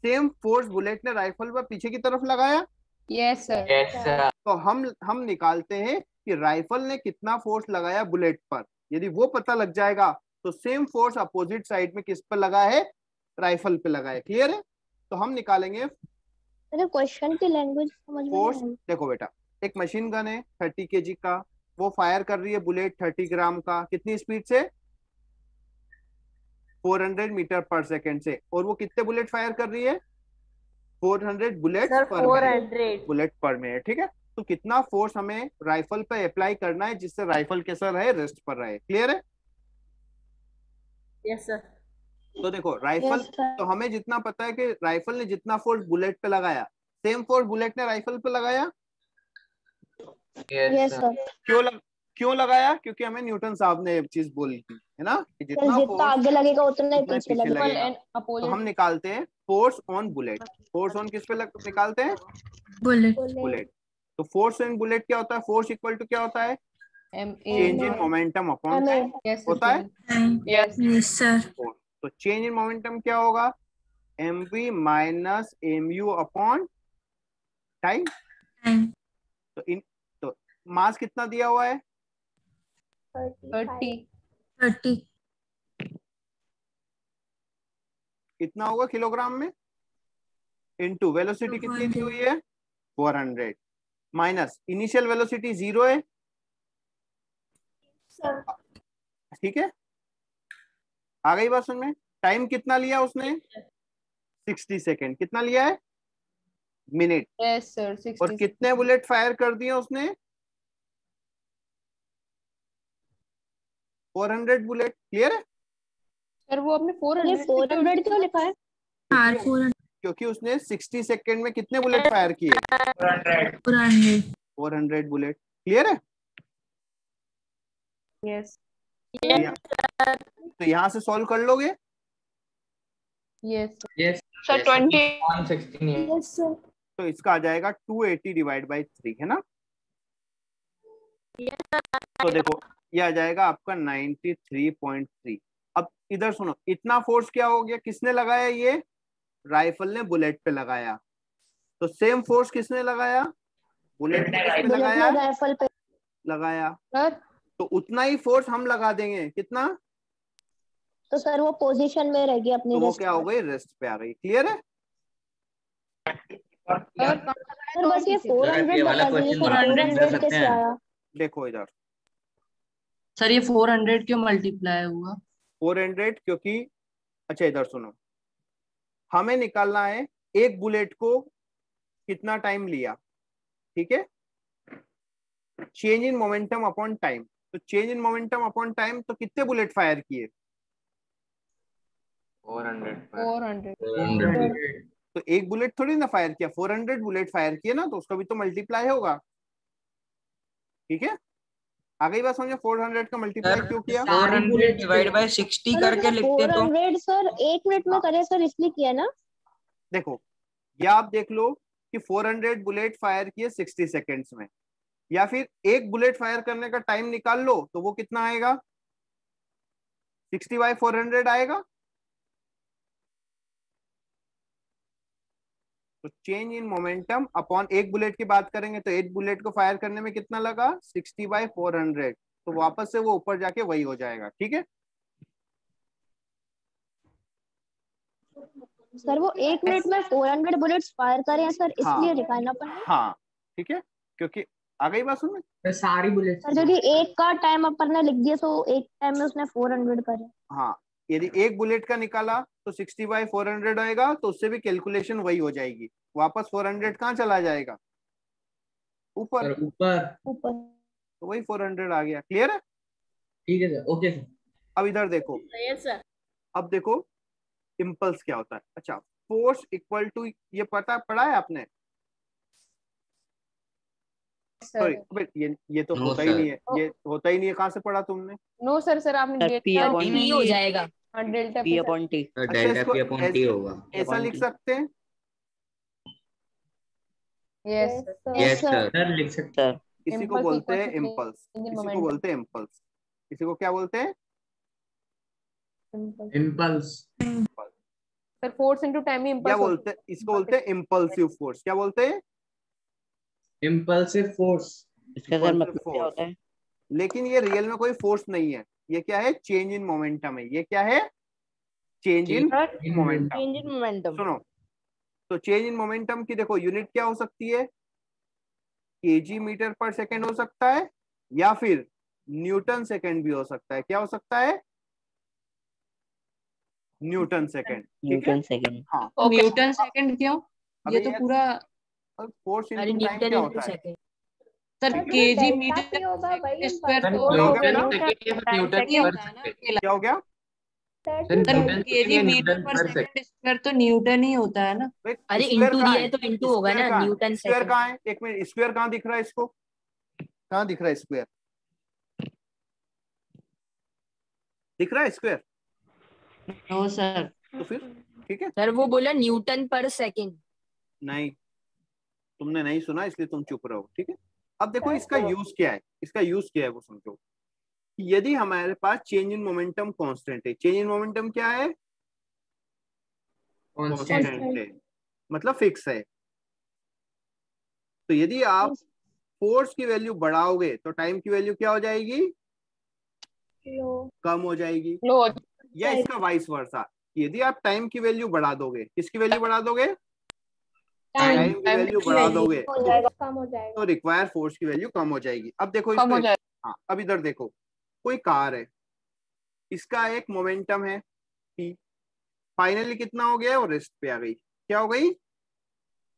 सेम फोर्स बुलेट ने राइफल पर पीछे की तरफ लगाया। Yes sir. तो हम निकालते हैं कि राइफल ने कितना फोर्स लगाया बुलेट पर। यदि वो पता लग जाएगा तो सेम फोर्स अपोजिट साइड में किस पर लगा है? राइफल पे लगा है। क्लियर है? तो हम निकालेंगे क्वेश्चन की लैंग्वेज समझ में फोर्स। नहीं आई। देखो बेटा, एक मशीन गन है 30 kg का, वो फायर कर रही है बुलेट 30 ग्राम का, कितनी स्पीड से? 400 मीटर पर सेकेंड से। और वो कितने बुलेट फायर कर रही है? 400 बुलेट पर मिनट, बुलेट पर मिनट, ठीक है। तो कितना फोर्स हमें राइफल पे अप्लाई करना है जिससे राइफल कैसा रहे? रेस्ट पर रहे। क्लियर है? Yes sir. तो देखो राइफल, तो हमें जितना पता है कि राइफल ने जितना फोर्स बुलेट पे लगाया, सेम फोर्स बुलेट ने राइफल पे लगाया। क्यों लगाया? क्योंकि हमें न्यूटन साहब ने एक चीज बोली थी, है ना, कि जितना आगे लगेगा उतना ही पीछे लगेगा। तो हम निकालते हैं force on bullet. Force on किस पे निकालते हैं? बुलेट। तो फोर्स ऑन बुलेट क्या होता है? फोर्स इक्वल टू क्या होता है? Change in momentum upon time होता है। Yes sir. तो चेंज इन मोमेंटम क्या होगा? mv minus mu upon time. तो मास कितना दिया हुआ है? 30। कितना होगा किलोग्राम में? इनटू वेलोसिटी कितनी दी हुई है? 400। माइनस इनिशियल वेलोसिटी 0 है, ठीक है, आ गई बात समझ में। टाइम कितना लिया उसने, 60 सेकेंड। कितना लिया है, मिनट। यस सर, 60 और कितने बुलेट फायर कर दिए उसने, 400 बुलेट। क्लियर है। सर वो आपने 400 क्यों लिखा है? क्योंकि उसने 60 सेकेंड में कितने बुलेट फायर किए, 400 बुलेट। क्लियर है। यस तो यहाँ से सॉल्व कर लोगे। यस यस सर 20 116 तो इसका आ जाएगा 280 डिवाइड बाई 3, है ना। तो देखो ये आ जाएगा आपका 93.3। अब इधर सुनो, इतना फोर्स क्या हो गया, किसने लगाया, ये राइफल ने बुलेट पे लगाया। तो सेम फोर्स किसने लगाया, बुलेट ने किस पे लगाया, राइफल पे लगाया। सर तो उतना ही फोर्स हम लगा देंगे, कितना। तो सर वो पोजीशन में रहेगी अपनी तो वो रेस्ट क्या हो गई, रेस्ट पे आ गई। क्लियर है। सर बस ये 400 बता दीजिए सर, 400 कैसे आया? देखो इधर सर ये 400 क्यों मल्टीप्लाई हुआ? 400 क्योंकि, अच्छा इधर सुनो, हमें निकालना है एक बुलेट को कितना टाइम लिया, ठीक है, change in momentum upon time. तो change in momentum upon time, तो कितने बुलेट फायर किए, 400 तो एक बुलेट थोड़ी ना फायर किया, 400 बुलेट फायर किए ना, तो उसका भी तो मल्टीप्लाई होगा। ठीक है, आ गई बात समझे। 400 का मल्टीप्लाई क्यों किया, 400 डिवाइड बाय 60 करके लिखते तो 400 सर 1 मिनट में करे सर, इसलिए किया ना। देखो या आप देख लो कि 400 बुलेट फायर किए 60 सेकेंड्स में, या फिर एक बुलेट फायर करने का टाइम निकाल लो, तो वो कितना आएगा, 60/400 आएगा। तो चेंज इन मोमेंटम अपॉन, एक बुलेट की बात करेंगे तो एक बुलेट को फायर करने में कितना लगा, 60/400। तो वापस से वो ऊपर जाके वही हो जाएगा। ठीक है, सर वो 1 मिनट में 400 बुलेट्स फायर करे हैं सर, इसलिए निकालना पड़ेगा। हाँ ठीक है, क्योंकि आ गई बात सुन में, सारी बुलेट सर यदि एक का टाइम अपन ने लिख दिया तो एक टाइम में उसने 400 करे। हाँ, यदि एक बुलेट का निकाला तो 60/400 आएगा, तो उससे भी कैलकुलेशन वही हो जाएगी, वापस 400 कहाँ चला जाएगा, ऊपर ऊपर। तो वही 400 आ गया। क्लियर है। ठीक है सर, ओके सर। अब इधर देखो, यस सर। अब देखो इम्पल्स क्या होता है। अच्छा, फोर्स इक्वल टू, ये पढ़ा है आपने, सॉरी ये तो होता ही नहीं है, ये होता ही नहीं है, कहाँ से पढ़ा तुमने। नो सर, सर आपने डेल्टा नहीं हो जाएगा, हाँ delta P upon T। Delta P upon T होगा। ऐसा लिख सकते हैं, यस सर लिख सकते हैं। इसी को बोलते हैं इम्पल्स, इसी को बोलते हैं इम्पल्स, इसी को क्या बोलते हैं, impulse. Sir force into time ही क्या इम्पल्स बोलते हैं, इसको बोलते हैं इम्पल्सिव फोर्स। क्या बोलते हैं, इम्पल्सिव फोर्स। इसका सर मतलब क्या होता है? लेकिन ये रियल में कोई फोर्स नहीं है, ये क्या है, चेंज इन मोमेंटम है। ये क्या है, change in momentum. Change in momentum. सुनो, तो चेंज इन मोमेंटम की देखो यूनिट क्या हो सकती है, केजी मीटर पर सेकेंड हो सकता है, या फिर न्यूटन सेकेंड भी हो सकता है। क्या हो सकता है, न्यूटन सेकेंड। Newton second. हाँ, न्यूटन सेकेंड क्यों? ये तो पूरा फोर्स इनटू टाइम क्या होता है, सर केजी मीटर स्क्वायर तो क्या हो गया, सर केजी मीटर पर सेकंड स्क्वायर तो न्यूटन ही होता है ना। अरे इंटू दिया है तो इंटू होगा ना, न्यूटन स्क्वायर सेकंड। कहाँ है, एक मिनट, स्क्वायर कहाँ दिख रहा है, इसको कहाँ दिख रहा है, स्क्वायर दिख रहा है स्क्वायर, नो सर। तो फिर ठीक है, सर वो बोला न्यूटन पर सेकंड। नहीं तुमने नहीं सुना इसलिए तुम चुप रहो। ठीक है, अब देखो इसका यूज क्या है, इसका यूज क्या है वो समझो। यदि हमारे पास चेंज इन मोमेंटम कांस्टेंट है, चेंज इन मोमेंटम क्या है, कांस्टेंट है, मतलब फिक्स है। तो यदि आप फोर्स की वैल्यू बढ़ाओगे तो टाइम की वैल्यू क्या हो जाएगी, कम हो जाएगी, या इसका वाइस वर्सा। यदि आप टाइम की वैल्यू बढ़ा दोगे, किसकी वैल्यू बढ़ा दोगे, टाइम की वैल्यू बढ़ा दोगे कम हो जाएगा तो रिक्वायर फोर्स की वैल्यू कम हो जाएगी। अब देखो कम हो इसमें, जाएगा। हाँ अब इधर देखो, कोई कार है, इसका एक मोमेंटम है P, फाइनली कितना हो गया, वो रेस्ट पे आ गई। क्या हो गई,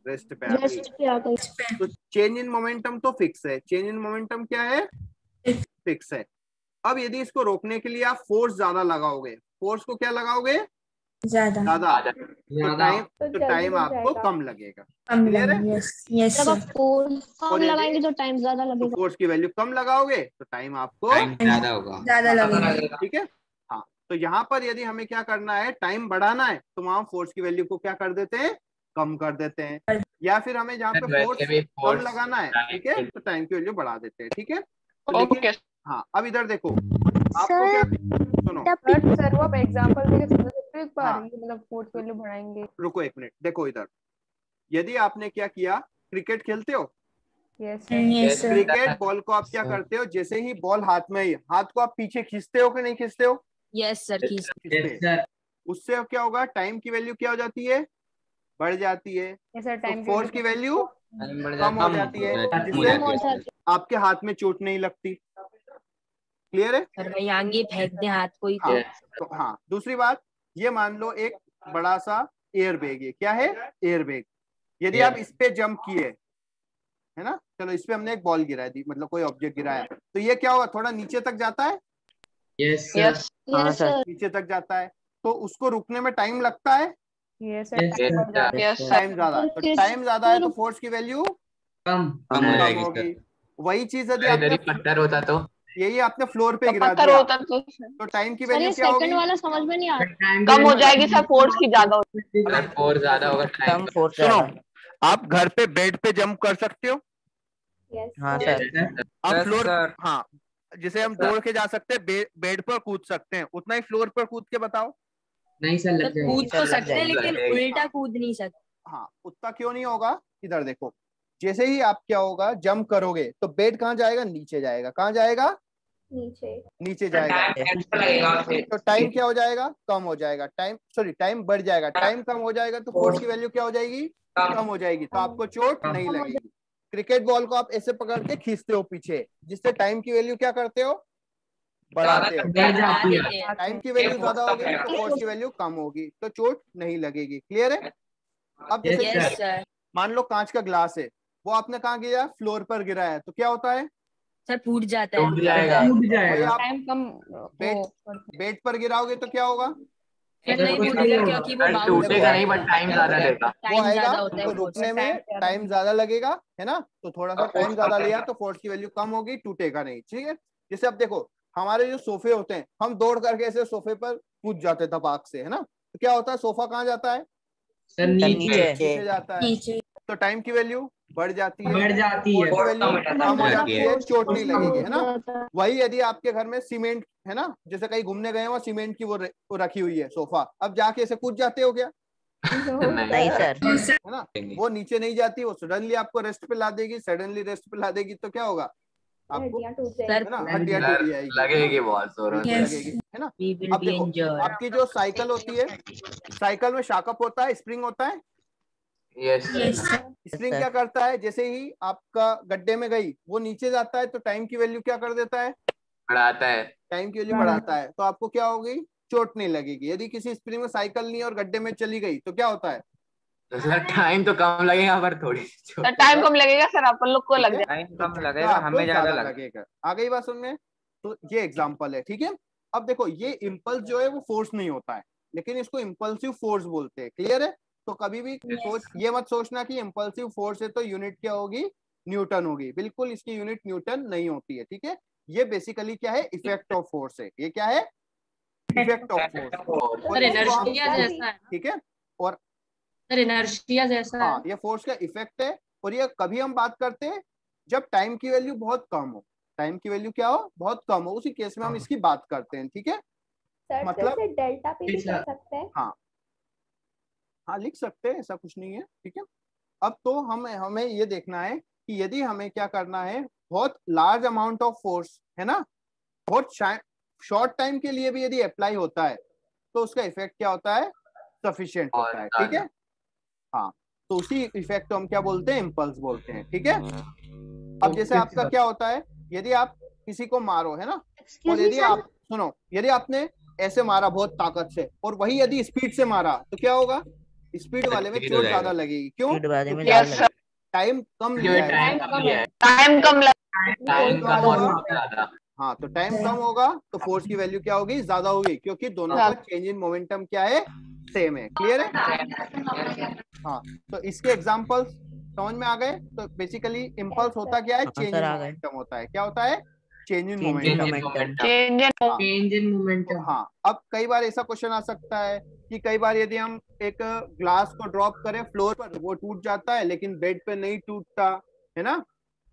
रेस्ट पे आ गई। रेस्ट पे आ गई। तो चेंज इन मोमेंटम तो फिक्स है, चेंज इन मोमेंटम क्या है, फिक्स है। अब यदि इसको रोकने के लिए आप फोर्स ज्यादा लगाओगे, फोर्स को क्या लगाओगे, ज्यादा, तो टाइम आपको कम लगेगा। क्लियर है? जब आप फोर्स कम लगाएंगे तो टाइम ज्यादा लगेगा। फोर्स की वैल्यू कम लगाओगे तो टाइम आपको ज्यादा होगा। ज्यादा लगेगा। ठीक है। हाँ, तो यहाँ पर यदि हमें क्या करना है, टाइम बढ़ाना है, तो वहां फोर्स की वैल्यू को क्या कर देते हैं, कम कर देते हैं। या फिर हमें जहाँ पे फोर्स कम लगाना है, ठीक है, तो टाइम की वैल्यू बढ़ा देते हैं। ठीक है, तो लेकिन हाँ अब इधर देखो, आपको क्या, सुनो सर वो आप एग्जांपल देके समझा सकते हो एक बार, हाँ। ये मतलब फोर्स वैल्यू बढ़ाएंगे। रुको एक मिनट, देखो इधर, यदि आपने क्या किया, क्रिकेट खेलते हो, यस क्रिकेट बॉल को आप क्या करते हो, जैसे ही बॉल हाथ में आई, हाथ को आप पीछे खींचते हो कि नहीं खींचते हो? यस सर, खींचते हैं। उससे क्या होगा, टाइम की वैल्यू क्या हो जाती है, बढ़ जाती है। टाइम फोर्स की वैल्यू कम हो जाती है, जिससे आपके हाथ में चोट नहीं लगती। क्लियर है? सर भाई आगे फेंक दे हाथ को ही हाँ, तो हाँ दूसरी बात, ये मान लो एक बड़ा सा एयर बैग है, क्या है, एयर बैग। यदि आप इस पे जंप किए, है ना, चलो इस पे हमने एक बॉल गिराया दी, मतलब कोई ऑब्जेक्ट गिराया, तो ये क्या होगा, थोड़ा नीचे तक जाता है, यस नीचे तक जाता है, तो उसको रुकने में टाइम लगता है, टाइम ज्यादा, तो टाइम ज्यादा है तो फोर्स की वैल्यू कम कम जाएगी होगी। वही चीज यदि इधर ही आपने पत्थर होता तो यही आपने फ्लोर पे गिरा पत्थर दिया, होता तो टाइम की सर वैल्यू ये क्या होगी, सेकंड वाला समझ में नहीं आ रहा। कम हो जाएगी सर, फोर्स की ज्यादा होगी। अगर फोर्स ज्यादा होगा टाइम फोर्स सुनो, आप घर पे बेड पे जंप कर सकते हो, हाँ सर। आप फ्लोर, हाँ जिसे हम दौड़ के जा सकते हैं, बेड पर कूद सकते हैं, उतना ही फ्लोर पर कूद के बताओ। नहीं सर, लग जाएगी। कूद तो सकते हैं लेकिन उल्टा कूद नहीं सकते। हाँ, उतना क्यों नहीं होगा, इधर देखो, जैसे ही आप क्या होगा, जंप करोगे तो बेड कहाँ जाएगा, नीचे जाएगा, कहाँ जाएगा, नीचे जाएगा, तो टाइम क्या हो जाएगा, कम हो जाएगा, टाइम बढ़ जाएगा, टाइम कम हो जाएगा तो फोर्स की वैल्यू क्या हो जाएगी, कम हो जाएगी, तो आपको चोट नहीं लगेगी। क्रिकेट बॉल को आप ऐसे पकड़ के खींचते हो पीछे, जिससे टाइम की वैल्यू क्या करते हो, बढ़ाते हो। टाइम की वैल्यू ज्यादा होगी तो फोर्स की वैल्यू कम होगी, तो चोट नहीं लगेगी। क्लियर है? अब जैसे मान लो कांच का ग्लास है, वो आपने कहाँ गिरा, फ्लोर पर गिरा है, तो क्या होता है सर, फूट जाता है, टूट जाएगा। वही आप टाइम कम बेड पर गिराओगे तो क्या होगा, नहीं फूटेगा क्योंकि वो बाउंस टूटेगा नहीं, बट टाइम ज्यादा लेगा। वो आएगा तो रुकने में टाइम ज्यादा लगेगा, है ना, तो थोड़ा सा टाइम ज्यादा लिया तो फोर्स की वैल्यू कम होगी, टूटेगा नहीं। ठीक है, जैसे अब देखो, हमारे जो सोफे होते हैं, हम दौड़ करके ऐसे सोफे पर कूद जाते हैं धपाक से, है ना, तो क्या होता है, सोफा कहाँ जाता है, नीचे जाता है, तो टाइम की वैल्यू बढ़ जाती है, फोर्स की वैल्यू कम हो जाती है, चोट नहीं लगेगी, है ना। वही यदि आपके घर में सीमेंट है ना, जैसे कहीं घूमने गए, वहाँ सीमेंट की वो रखी हुई है सोफा, अब जाके ऐसे कूद जाते हो क्या, नहीं सर, है ना, वो नीचे नहीं जाती, वो सडनली आपको रेस्ट पे ला देगी, सडनली रेस्ट पे ला देगी, तो क्या होगा, आपको है ना, हड्डियां टूट जाएगी, लगेगी बहुत जोर लगेगी, है ना। अब देखो, आपकी जो साइकिल होती है, साइकिल में शॉकअप होता है, स्प्रिंग होता है, यस स्प्रिंग क्या करता है, जैसे ही आपका गड्ढे में गई, वो नीचे जाता है, तो टाइम की वैल्यू क्या कर देता है, बढ़ाता है, टाइम की वैल्यू बढ़ाता है, तो आपको क्या होगी, चोट नहीं लगेगी। यदि किसी स्प्रिंग में साइकिल नहीं और गड्ढे में चली गई तो क्या होता है, तो सर टाइम तो कम लगेगा पर थोड़ी टाइम कम लगेगा सर, अपन लोग को लग जाएगा। टाइम कम लगेगा, हमें ज्यादा लगेगा। आ गई बात समझ में? तो ये एग्जांपल है, ठीक है। अब देखो, ये इम्पल्स जो है वो फोर्स नहीं होता है, लेकिन इसको इम्पल्सिव फोर्स बोलते हैं। क्लियर है? तो कभी भी सोच ये मत सोचना कि इम्पल्सिव फोर्स है तो यूनिट क्या होगी, न्यूटन होगी, बिल्कुल इसकी यूनिट न्यूटन नहीं होती है। ठीक है, ये बेसिकली क्या है, इफेक्ट ऑफ फोर्स है। ये क्या है, इफेक्ट ऑफ फोर्स, ठीक है। और इनर्शिया जैसा हाँ, ये फोर्स का इफेक्ट है, और ये कभी हम बात करते हैं जब टाइम की वैल्यू बहुत कम हो, टाइम की वैल्यू क्या हो, बहुत कम हो, उसी केस में हम इसकी बात करते हैं। ठीक है, मतलब डेल्टा पे भी कर सकते हैं। हाँ लिख सकते हैं, ऐसा कुछ नहीं है। ठीक है, अब तो हमें ये देखना है कि यदि हमें क्या करना है, बहुत लार्ज अमाउंट ऑफ फोर्स है ना, बहुत शॉर्ट टाइम के लिए भी यदि अप्लाई होता है तो उसका इफेक्ट क्या होता है, सफिशिएंट होता है। ठीक है, हाँ, तो उसी इफेक्ट को हम क्या बोलते हैं, इम्पल्स बोलते हैं। ठीक है, अब जैसे आपका क्या होता है, यदि आप किसी को मारो है ना, और यदि आप सुनो, यदि आपने ऐसे मारा बहुत ताकत से और वही यदि स्पीड से मारा तो क्या होगा, स्पीड वाले में चोट ज्यादा लगेगी। क्यों? टाइम कम लिया है, टाइम कम हाँ, तो टाइम कम होगा तो फोर्स की वैल्यू क्या होगी, ज्यादा होगी, क्योंकि दोनों का चेंज इन मोमेंटम क्या है, सेम है। क्लियर है? हाँ, तो इसके एग्जांपल्स समझ में आ गए। तो बेसिकली इम्पल्स होता क्या है, चेंज इन मोमेंटम होता है। क्या होता है? Change in momentum. Change in momentum. हाँ, अब कई बार ऐसा क्वेश्चन आ सकता है कि कई बार यदि हम एक ग्लास को ड्रॉप करें फ्लोर पर, वो टूट जाता है लेकिन बेड पे नहीं टूटता है ना।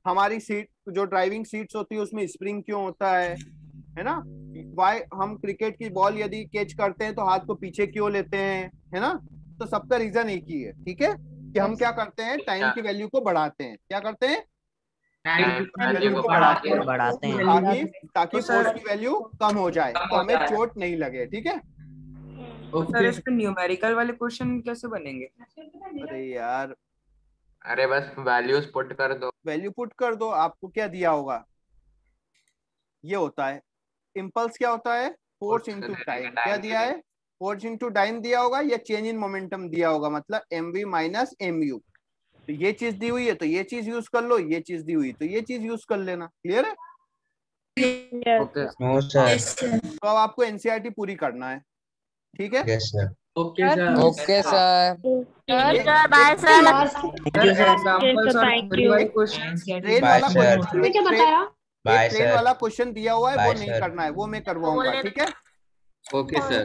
हमारी सीट, जो ड्राइविंग सीट्स होती है, उसमें स्प्रिंग क्यों होता है ना। वाई हम क्रिकेट की बॉल यदि कैच करते हैं तो हाथ को पीछे क्यों लेते हैं, है ना। तो सबका रीजन एक ही है। ठीक है, कि हम क्या करते हैं, टाइम की वैल्यू को बढ़ाते हैं। क्या करते हैं? वैल्यू को बढ़ाते हैं ताकि फोर्स की वैल्यू कम हो जाए, तो हमें चोट नहीं लगे। ठीक है। सर इसमें न्यूमेरिकल वाले क्वेश्चन कैसे बनेंगे? अरे यार, अरे बस वैल्यूज पुट कर दो। वैल्यू पुट कर दो, आपको क्या दिया होगा, ये होता है इम्पल्स। क्या होता है? Force into time. क्या दिया है? फोर्स इनटू टाइम दिया होगा, या चेंज इन मोमेंटम दिया होगा, मतलब mv माइनस mu। तो ये चीज दी हुई है तो ये चीज यूज कर लो, ये चीज दी हुई तो ये चीज यूज कर लेना। क्लियर है? तो अब आपको एनसीईआरटी पूरी करना है। ठीक है? Okay sir. Okay sir. By train वाला क्वेश्चन दिया हुआ है, वो नहीं करना है, वो मैं करवाऊंगा। ठीक है? Okay sir.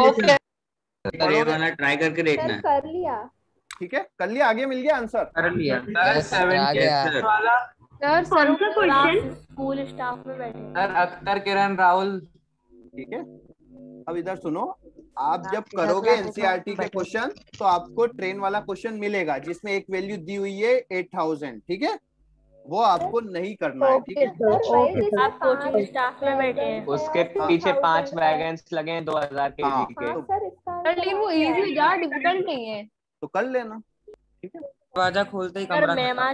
ओके सर ये वाला ट्राई करके देखना है। कर लिया। ठीक है, कर लिया, आगे मिल गया आंसर। कर लिया सर स्कूल स्टाफ में बैठे सर अख्तर, किरण, राहुल। ठीक है, अब इधर सुनो, आप जब करोगे एनसीईआरटी के क्वेश्चन तो आपको ट्रेन वाला क्वेश्चन मिलेगा जिसमें एक वैल्यू दी हुई है 8000। ठीक है, वो आपको नहीं करना है। ठीक है, आप कोचिंग स्टाफ में बैठे हैं। उसके पीछे 5 वैगन्स लगे हैं 2000 हाँ, केजी के। सर लेकिन वो इजी है, ज्यादा डिफिकल्ट नहीं है। तो कर लेना। ठीक है, दरवाजा खोलते ही सर कमरा मैम आ